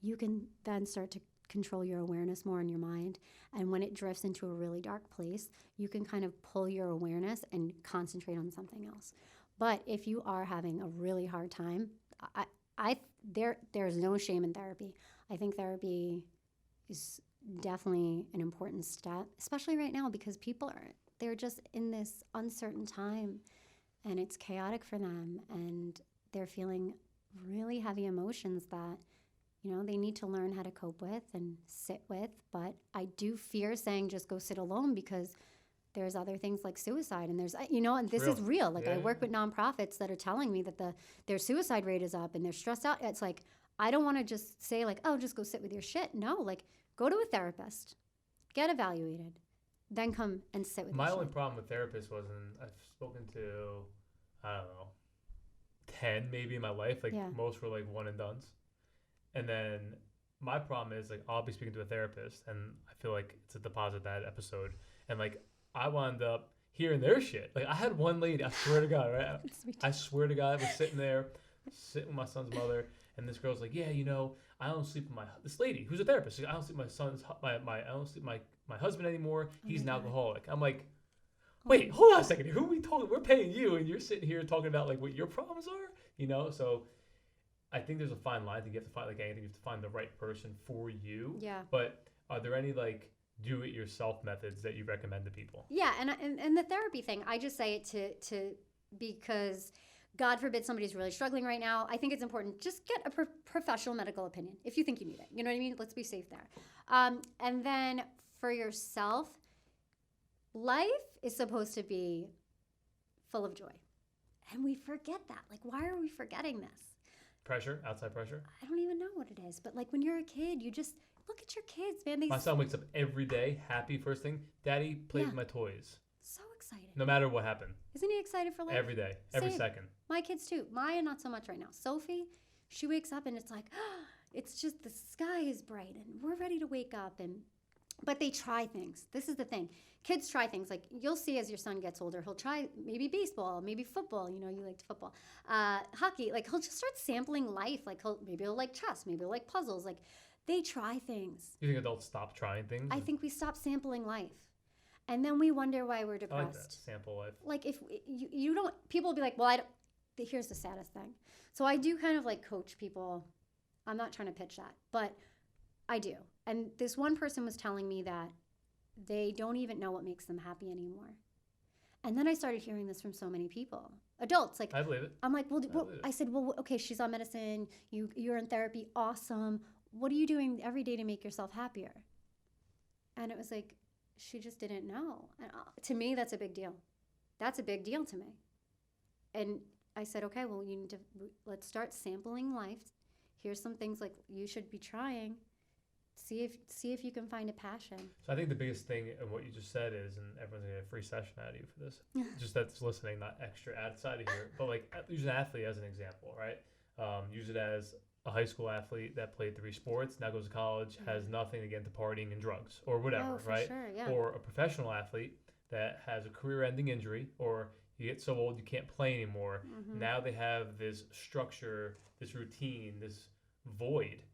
you can then start to control your awareness more in your mind. And when it drifts into a really dark place, you can kind of pull your awareness and concentrate on something else. But if you are having a really hard time, there's no shame in therapy. I think therapy is definitely an important step, especially right now because they're just in this uncertain time and it's chaotic for them and they're feeling really heavy emotions that they need to learn how to cope with and sit with. But I do fear saying just go sit alone because there's other things like suicide and there's, and this is real. Like, yeah. I work with nonprofits that are telling me that their suicide rate is up and they're stressed out. It's like, I don't want to just say like, oh, just go sit with your shit. No, like, go to a therapist, get evaluated, then come and sit with My your only shit. problem with therapists was, I've spoken to, I don't know, 10 maybe in my life. Like, most were like one and dones. And then my problem is, like, I'll be speaking to a therapist, and I feel like it's a deposit that episode. And, like, I wound up hearing their shit. Like, I had one lady, I swear to God, right? I swear to God, I was sitting with my son's mother, and this girl's like, yeah, I don't sleep with this lady who's a therapist. She's like, I don't sleep with I don't sleep with my husband anymore. He's an alcoholic. I'm like, wait, hold on a second. Who are we talking? We're paying you, and you're sitting here talking about like what your problems are, So I think there's a fine line. I think you have to find, like anything, you have to find the right person for you. Yeah. But are there any like do-it-yourself methods that you recommend to people? Yeah, and the therapy thing, I just say it to because God forbid somebody's really struggling right now. I think it's important. Just get a professional medical opinion if you think you need it. You know what I mean? Let's be safe there. And then for yourself, life is supposed to be full of joy. And we forget that. Like, why are we forgetting this? Pressure, outside pressure? I don't even know what it is. But like when you're a kid, you just look at your kids, man. My son wakes up every day, happy first thing. Daddy, play with my toys. So excited. No matter what happened. Isn't he excited for life? Every day, every second. My kids too. Maya, not so much right now. Sophie, she wakes up and it's like, it's just the sky is bright and we're ready to wake up. But they try things. This is the thing. Kids try things. Like you'll see as your son gets older, he'll try maybe baseball, maybe football. You liked football. Hockey. Like he'll just start sampling life. Like maybe he'll like chess. Maybe he'll like puzzles. Like they try things. You think adults stop trying things? I think we stop sampling life. And then we wonder why we're depressed. I like that, sample life. Like if you don't, people will be like, well, I don't, here's the saddest thing. So I do kind of like coach people. I'm not trying to pitch that, but I do. And this one person was telling me that they don't even know what makes them happy anymore. And then I started hearing this from so many people, adults. Like, I believe it. I'm like, I said, well, okay, she's on medicine. You're in therapy. Awesome. What are you doing every day to make yourself happier? And it was like, she just didn't know. And to me, that's a big deal. That's a big deal to me. And I said, okay, well, you need to, let's start sampling life. Here's some things like you should be trying. See if you can find a passion. So I think the biggest thing in what you just said is, and everyone's gonna get a free session out of you for this, just that's listening, not extra outside of here, but like use an athlete as an example, right? Use it as a high school athlete that played 3 sports, now goes to college, has nothing to get into partying and drugs or whatever, right? Sure, yeah. Or a professional athlete that has a career-ending injury, or you get so old you can't play anymore. Now they have this structure, this routine, this void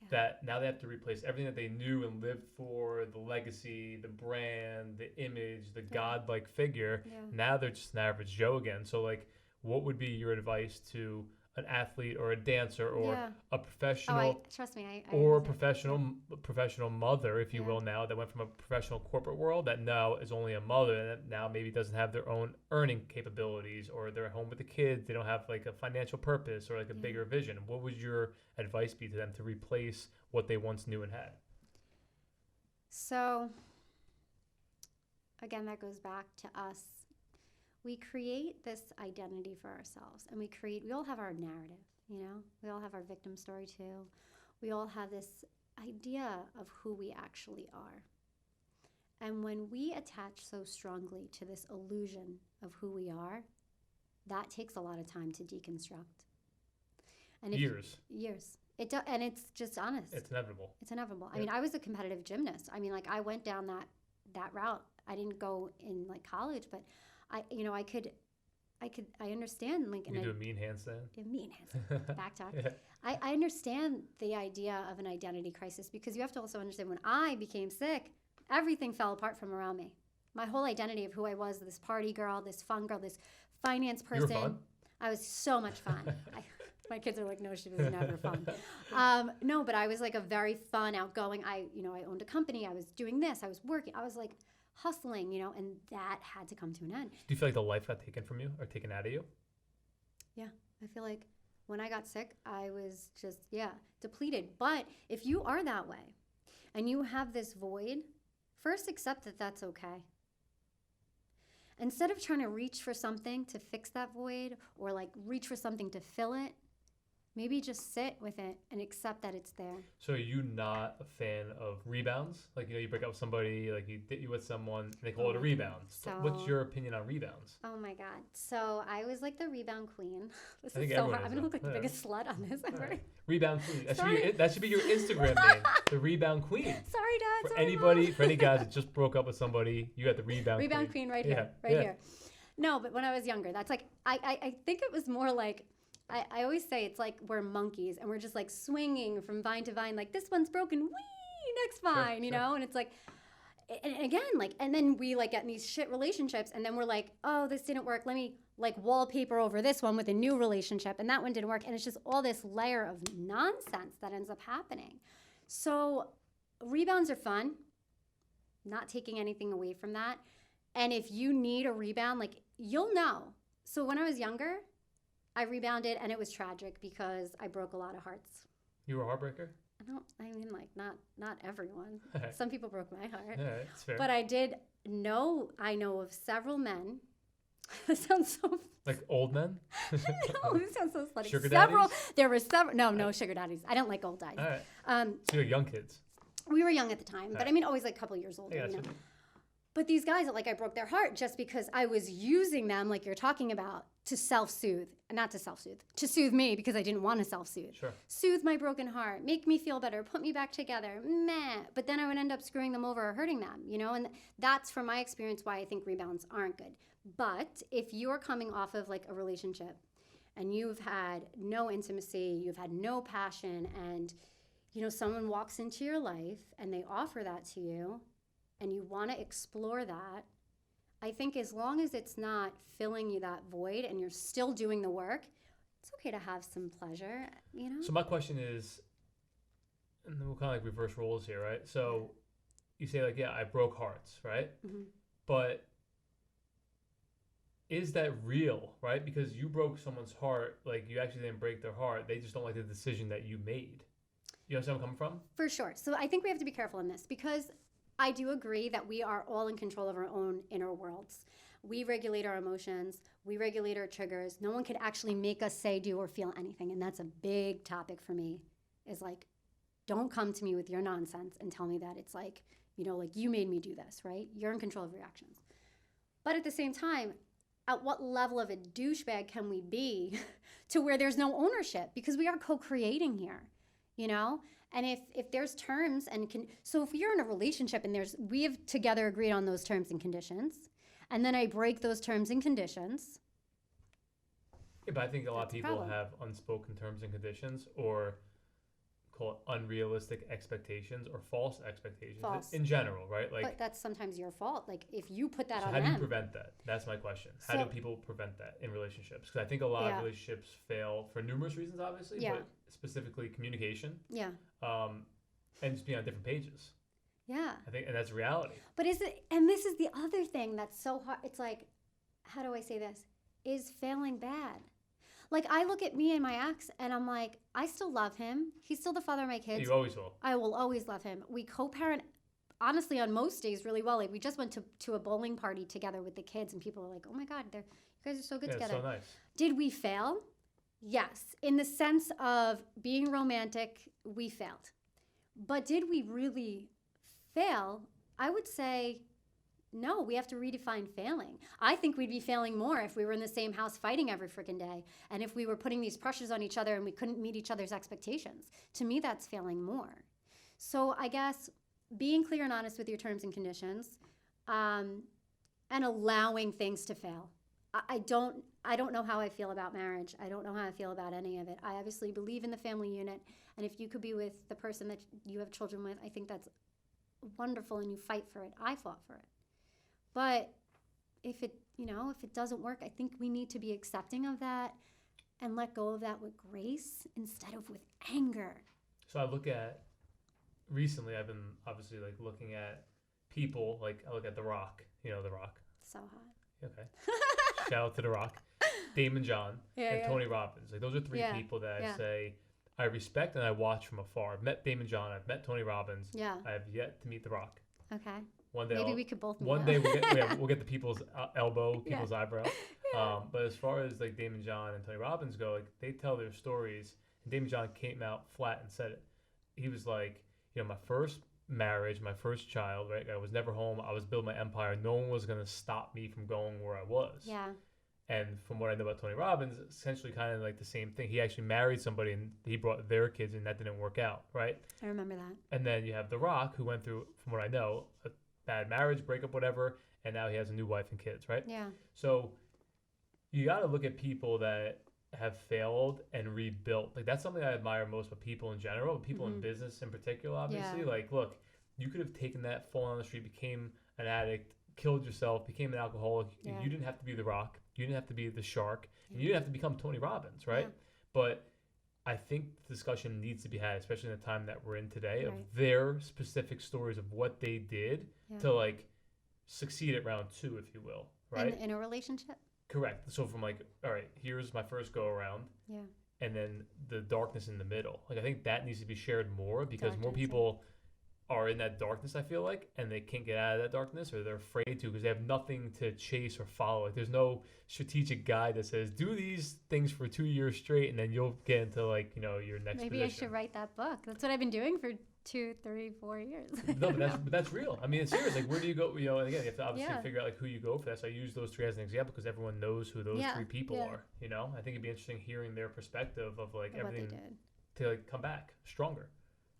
that now they have to replace everything that they knew and lived for, the legacy, the brand, the image, the godlike figure. Now they're just an average Joe again. So like, what would be your advice to an athlete or a dancer or a professional, trust me, or a professional mother, if you will, now that went from a professional corporate world that now is only a mother and that now maybe doesn't have their own earning capabilities, or they're at home with the kids, they don't have like a financial purpose or like a bigger vision. What would your advice be to them to replace what they once knew and had? So again, that goes back to us. We create this identity for ourselves, and we all have our narrative, you know? We all have our victim story too. We all have this idea of who we actually are. And when we attach so strongly to this illusion of who we are, that takes a lot of time to deconstruct. And Years. And it's just honest. It's inevitable. I mean, I was a competitive gymnast. I mean, like, I went down that route. I didn't go in like college, but I understand, like, you do a mean handstand. A mean handstand, back talk. I understand the idea of an identity crisis, because you have to also understand, when I became sick, everything fell apart from around me. My whole identity of who I was, this party girl, this fun girl, this finance person. You were fun? I was so much fun. My kids are like, no, she was never fun. No, but I was like a very fun, outgoing. I owned a company. I was doing this. I was working. I was like hustling, and that had to come to an end. Do you feel like the life got taken from you or taken out of you? Yeah, I feel like when I got sick, I was just, depleted. But if you are that way and you have this void, first accept that that's okay. Instead of trying to reach for something to fix that void, or like reach for something to fill it, maybe just sit with it and accept that it's there. So are you not a fan of rebounds? Like, you break up with somebody, like you with someone, and they call it a rebound. So what's your opinion on rebounds? Oh my God. So I was like the rebound queen. This I is think so hard. I'm is, going to look like yeah. the biggest slut on this ever. Right. Rebound queen. That should be your Instagram name. The rebound queen. Sorry, Dad. For any guys that just broke up with somebody, you got the rebound queen right here. Here. No, but when I was younger, that's like, I think it was more like, I always say it's like we're monkeys and we're just like swinging from vine to vine, like this one's broken, whee, next vine, you know? And it's like, and again, like, and then we like get in these shit relationships, and then we're like, oh, this didn't work. Let me like wallpaper over this one with a new relationship, and that one didn't work. And it's just all this layer of nonsense that ends up happening. So rebounds are fun, not taking anything away from that. And if you need a rebound, like, you'll know. So when I was younger, I rebounded, and it was tragic because I broke a lot of hearts. You were a heartbreaker? I mean, like, not everyone. Right. Some people broke my heart. Yeah, it's fair. But I know of several men. This sounds so... Like old men? No, this sounds so funny. Sugar daddies? There were several... No sugar daddies. I don't like old guys. All right. So you're young kids? We were young at the time, but I mean, always like a couple years older, you know. But these guys, like, I broke their heart just because I was using them, like you're talking about, to self-soothe. Not to self-soothe. To soothe me, because I didn't want to self-soothe. Sure. Soothe my broken heart. Make me feel better. Put me back together. Meh. But then I would end up screwing them over or hurting them, you know? And that's, from my experience, why I think rebounds aren't good. But if you're coming off of, like, a relationship and you've had no intimacy, you've had no passion, and, you know, someone walks into your life and they offer that to you, and you want to explore that, I think as long as it's not filling you that void and you're still doing the work, it's okay to have some pleasure, you know? So my question is, and we'll kind of like reverse roles here, right? So you say, like, yeah, I broke hearts, right? Mm-hmm. But is that real, right? Because you broke someone's heart, like you actually didn't break their heart. They just don't like the decision that you made. You know where I'm coming from? For sure. So I think we have to be careful in this because I do agree that we are all in control of our own inner worlds. We regulate our emotions. We regulate our triggers. No one could actually make us say, do, or feel anything. And that's a big topic for me is like, don't come to me with your nonsense and tell me that it's like, you know, like you made me do this, right? You're in control of your actions. But at the same time, at what level of a douchebag can we be to where there's no ownership? Because we are co-creating here, you know? And if there's terms so if you're in a relationship and we have together agreed on those terms and conditions, and then I break those terms and conditions. Yeah, but I think a lot of people have unspoken terms and conditions, or call it unrealistic expectations or false expectations in general, right? Like, but that's sometimes your fault. Like if you put that so on how them. do you prevent that? That's my question. How do people prevent that in relationships? Because I think a lot of relationships fail for numerous reasons, obviously, but specifically communication. Yeah. And just being on different pages. Yeah. I think, and that's reality. But and this is the other thing that's so hard. It's like, how do I say this? Is failing bad? Like I look at me and my ex and I'm like, I still love him. He's still the father of my kids. You always will. I will always love him. We co-parent, honestly, on most days really well. Like we just went to a bowling party together with the kids and people were like, oh my God, you guys are so good together. So nice. Did we fail? Yes. In the sense of being romantic, we failed. But did we really fail? I would say no, we have to redefine failing. I think we'd be failing more if we were in the same house fighting every freaking day and if we were putting these pressures on each other and we couldn't meet each other's expectations. To me, that's failing more. So I guess being clear and honest with your terms and conditions and allowing things to fail. I don't know how I feel about marriage. I don't know how I feel about any of it. I obviously believe in the family unit. And if you could be with the person that you have children with, I think that's wonderful and you fight for it. I fought for it. But if it doesn't work, I think we need to be accepting of that and let go of that with grace instead of with anger. So I look at, recently I've been obviously like looking at people, like I look at The Rock, you know The Rock. So hot. Okay. Shout out to The Rock. Damon John and Tony Robbins. Like those are three people that I say I respect and I watch from afar. I've met Damon John, I've met Tony Robbins. Yeah. I have yet to meet The Rock. Okay. One day maybe we could both meet one day we'll get the people's elbow, people's eyebrow. But as far as like Damon John and Tony Robbins go, like they tell their stories. And Damon John came out flat and said it. He was like, you know, my first marriage, my first child, right? I was never home. I was building my empire. No one was gonna stop me from going where I was. Yeah. And from what I know about Tony Robbins, essentially kind of like the same thing. He actually married somebody and he brought their kids and that didn't work out, right? I remember that. And then you have The Rock, who went through, from what I know, a bad marriage, breakup, whatever, and now he has a new wife and kids, right? Yeah. So you got to look at people that have failed and rebuilt. Like that's something I admire most with people in general, people in business in particular, obviously. Yeah. Like, look, you could have taken that, fallen on the street, became an addict, killed yourself, became an alcoholic. Yeah. You didn't have to be The Rock. You didn't have to be the Shark. And you didn't have to become Tony Robbins, right? Yeah. But I think the discussion needs to be had, especially in the time that we're in today, of their specific stories of what they did to like succeed at round 2, if you will, right? In a relationship? Correct. So from like, all right, here's my first go around. Yeah. And then the darkness in the middle. Like I think that needs to be shared more because more people are in that darkness, I feel like, and they can't get out of that darkness or they're afraid to because they have nothing to chase or follow. Like there's no strategic guide that says do these things for 2 years straight and then you'll get into like, you know, your next Maybe position. I should write that book. That's what I've been doing for 2, 3, 4 years. No, but that's real. I mean, it's serious. Like where do you go? You know, and again, you have to obviously figure out like who you go for. So I use those 3 as an example because everyone knows who those 3 people are. You know, I think it'd be interesting hearing their perspective of like everything to like come back stronger.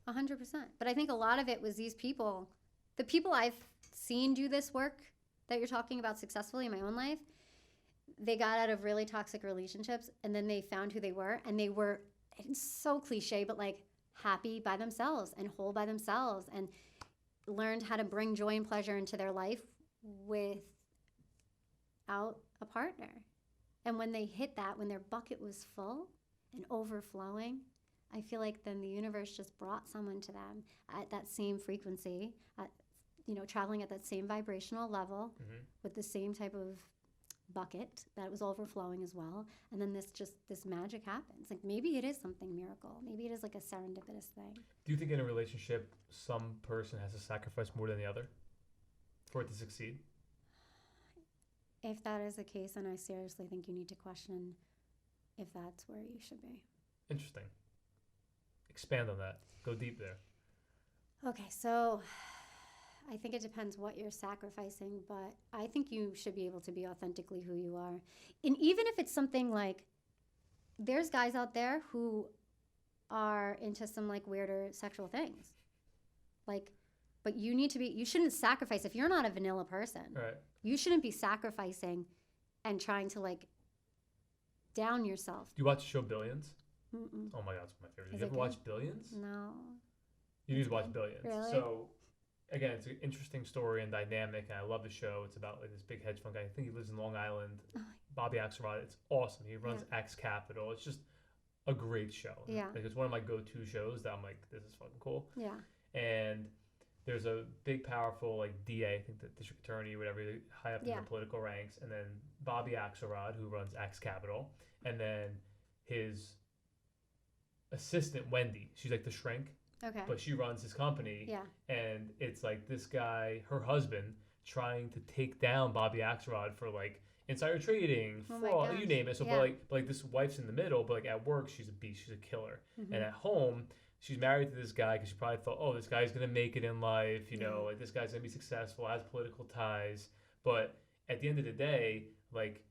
100%. But I think a lot of it was these people, the people I've seen do this work that you're talking about successfully in my own life, they got out of really toxic relationships and then they found who they were and they were, it's so cliche, but like happy by themselves and whole by themselves and learned how to bring joy and pleasure into their life without a partner. And when they hit that, when their bucket was full and overflowing, I feel like then the universe just brought someone to them at that same frequency, traveling at that same vibrational level with the same type of bucket that was overflowing as well. And then this magic happens. Like maybe it is something miracle. Maybe it is like a serendipitous thing. Do you think in a relationship, some person has to sacrifice more than the other for it to succeed? If that is the case, then I seriously think you need to question if that's where you should be. Interesting. Expand on that. Go deep there. Okay, so I think it depends what you're sacrificing, but I think you should be able to be authentically who you are. And even if it's something like, there's guys out there who are into some like weirder sexual things. Like, but you shouldn't sacrifice. If you're not a vanilla person, Right. you shouldn't be sacrificing and trying to like down yourself. Do you watch the show Billions? Mm-mm. Oh my God, it's my favorite. Did Is you it ever good? watch Billions? No. You need to watch Billions. Really? So, again, it's an interesting story and dynamic, and I love the show. It's about like this big hedge fund guy. I think he lives in Long Island. Bobby Axelrod. It's awesome. He runs Axe Capital. It's just a great show. Yeah. Like it's one of my go-to shows that I'm like, this is fucking cool. Yeah. And there's a big, powerful like DA, I think the district attorney, whatever, high up in the political ranks, and then Bobby Axelrod, who runs Axe Capital, and then his assistant Wendy. She's like the shrink. Okay. But she runs his company. Yeah. And it's like this guy, her husband, trying to take down Bobby Axelrod for like insider trading, fraud, you name it. So, but like this wife's in the middle, but like at work, she's a beast, she's a killer. Mm-hmm. And at home, she's married to this guy because she probably thought, oh, this guy's gonna make it in life, you know, like this guy's gonna be successful, has political ties. But at the end of the day, like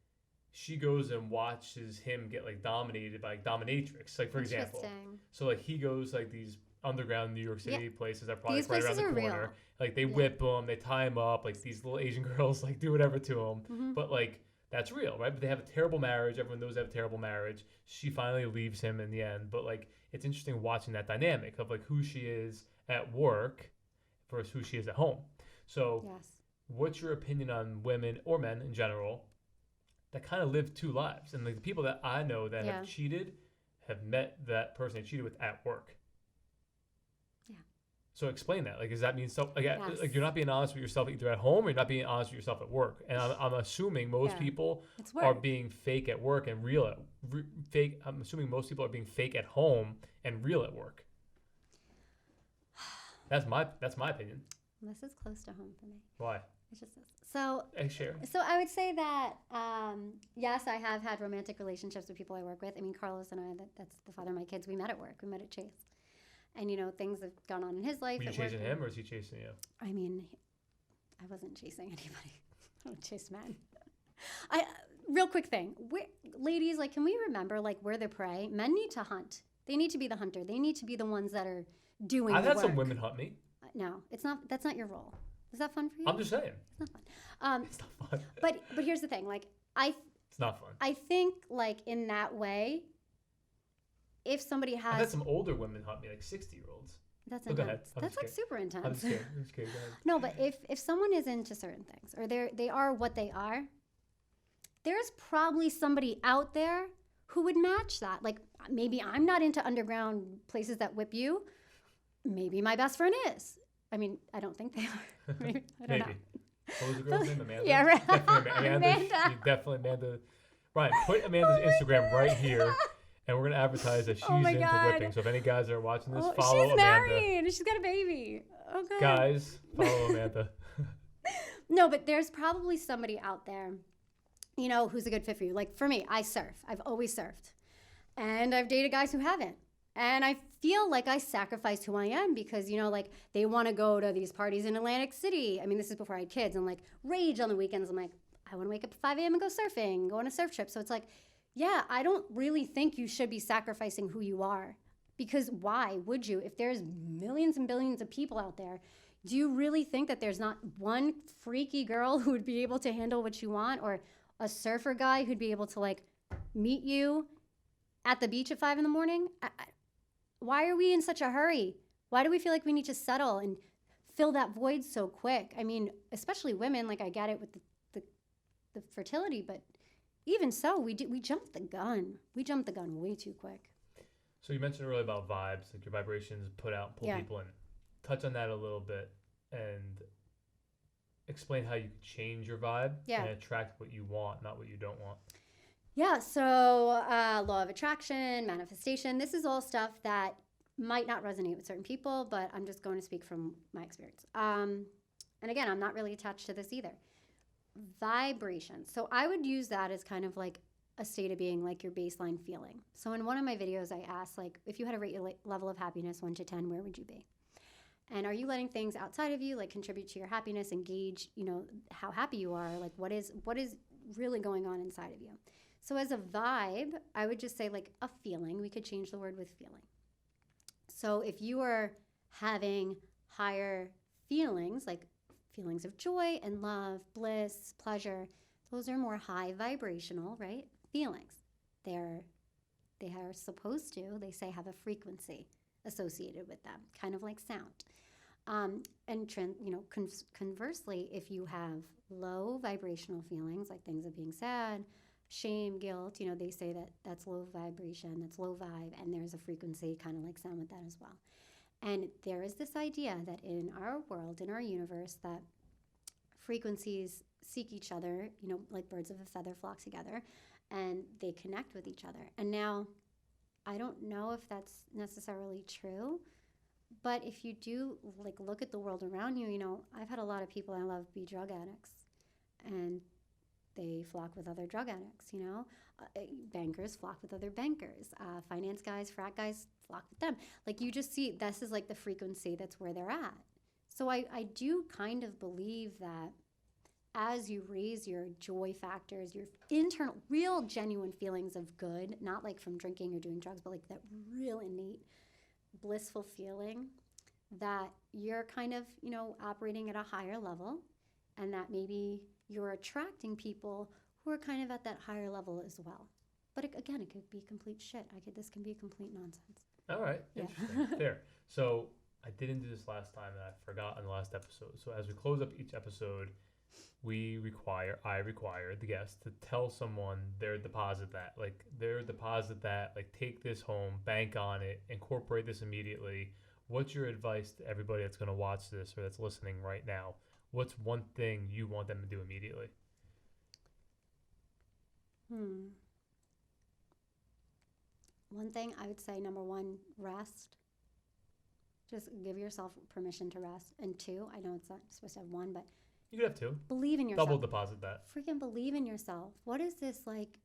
she goes and watches him get like dominated by like dominatrix, like for example. So like he goes like these underground New York City places that are probably right around the corner. Real. Like they whip him, they tie him up, like these little Asian girls like do whatever to him. Mm-hmm. But like that's real, right? But they have a terrible marriage. Everyone knows they have a terrible marriage. She finally leaves him in the end. But like it's interesting watching that dynamic of like who she is at work versus who she is at home. So what's your opinion on women or men in general that kind of live two lives? And like the people that I know that have cheated have met that person they cheated with at work. So explain that. Like, does that mean like you're not being honest with yourself either at home or you're not being honest with yourself at work? And I'm assuming most people are being fake at work and real at fake. I'm assuming most people are being fake at home and real at work. That's my opinion. This is close to home for me. Why? It just is. So share. So I would say that yes, I have had romantic relationships with people I work with. I mean, Carlos and I, that's the father of my kids. We met at work. We met at Chase. And, you know, things have gone on in his life. Were you chasing him or is he chasing you? I mean, I wasn't chasing anybody. I don't chase men. Real quick thing. Ladies, like, can we remember, like, we're the prey? Men need to hunt. They need to be the hunter. They need to be the ones that are doing I've the had work. some women hunt me. No, it's not. That's not your role. Is that fun for you? I'm just saying. It's not fun. It's not fun. But here's the thing. Like, it's not fun. I think, like, in that way, if somebody has... I've had some older women hunt me, like 60-year-olds. That's intense. That's like super intense. I'm scared. I'm scared. Go ahead. No, but if someone is into certain things or they are what they are, there's probably somebody out there who would match that. Like maybe I'm not into underground places that whip you. Maybe my best friend is. I mean, I don't think they are. Maybe. I don't know. What was the girl's name? Amanda? Yeah, right. Definitely Amanda. Definitely Amanda. Ryan, put Amanda's Instagram right here. And we're going to advertise that she's into whipping. So if any guys are watching this, follow she's Amanda. She's married. She's got a baby. Oh, God. Guys, follow Amanda. No, but there's probably somebody out there, you know, who's a good fit for you. Like for me, I surf. I've always surfed. And I've dated guys who haven't. And I feel like I sacrificed who I am because, you know, like they want to go to these parties in Atlantic City. I mean, this is before I had kids and like rage on the weekends. I'm like, I want to wake up at 5 a.m. and go surfing, go on a surf trip. So it's like, yeah, I don't really think you should be sacrificing who you are because why would you? If there's millions and billions of people out there, do you really think that there's not one freaky girl who would be able to handle what you want or a surfer guy who'd be able to like meet you at the beach at 5 a.m? Why are we in such a hurry? Why do we feel like we need to settle and fill that void so quick? I mean, especially women, like I get it with the fertility, but even so, we jumped the gun. We jumped the gun way too quick. So you mentioned earlier about vibes, like your vibrations put out, pull people in. Touch on that a little bit. And explain how you could change your vibe Yeah. and attract what you want, not what you don't want. Yeah, so law of attraction, manifestation, this is all stuff that might not resonate with certain people, but I'm just going to speak from my experience. And again, I'm not really attached to this either. Vibration. So I would use that as kind of like a state of being, like your baseline feeling. So in one of my videos, I asked, like, if you had to rate your level of happiness 1 to 10, where would you be? And are you letting things outside of you like contribute to your happiness, engage, how happy you are? Like what is really going on inside of you? So as a vibe, I would just say like a feeling. We could change the word with feeling. So if you are having higher feelings, like feelings of joy and love, bliss, pleasure, those are more high vibrational, right? Feelings. They are supposed to, they say, have a frequency associated with them, kind of like sound. Conversely, if you have low vibrational feelings, like things of being sad, shame, guilt, they say that that's low vibration, that's low vibe, and there's a frequency kind of like sound with that as well. And there is this idea that in our world, in our universe, that frequencies seek each other, like birds of a feather flock together, and they connect with each other. And now, I don't know if that's necessarily true, but if you do like look at the world around you, I've had a lot of people I love be drug addicts, and they flock with other drug addicts, bankers flock with other bankers, finance guys, frat guys flock with them. Like you just see, this is like the frequency, that's where they're at. So I do kind of believe that as you raise your joy factors, your internal, real genuine feelings of good, not like from drinking or doing drugs, but like that real innate blissful feeling, that you're kind of, operating at a higher level, and that maybe you're attracting people who are kind of at that higher level as well. But again, it could be complete shit. This can be complete nonsense. All right. Yeah. Interesting. Fair. So I didn't do this last time, and I forgot in the last episode. So as we close up each episode, I require the guest to tell someone their deposit that, like take this home, bank on it, incorporate this immediately. What's your advice to everybody that's going to watch this or that's listening right now? What's one thing you want them to do immediately? One thing I would say, number one, rest. Just give yourself permission to rest. And 2, I know it's not supposed to have 1, but you could have 2. Believe in yourself. Double deposit that. Freaking believe in yourself. What is this like?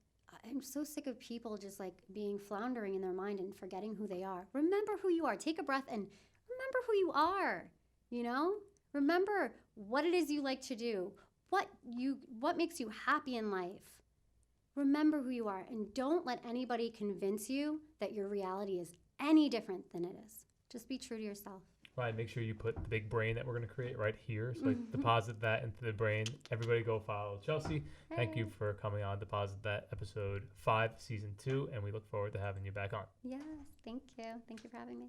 I'm so sick of people just like being floundering in their mind and forgetting who they are. Remember who you are. Take a breath and remember who you are. Remember what it is you like to do. What makes you happy in life. Remember who you are, and don't let anybody convince you that your reality is any different than it is. Just be true to yourself. Right, make sure you put the big brain that we're going to create right here. So deposit that into the brain. Everybody go follow Chelsea. Hey. Thank you for coming on Deposit That, episode 5, season 2, and we look forward to having you back on. Yes, thank you. Thank you for having me.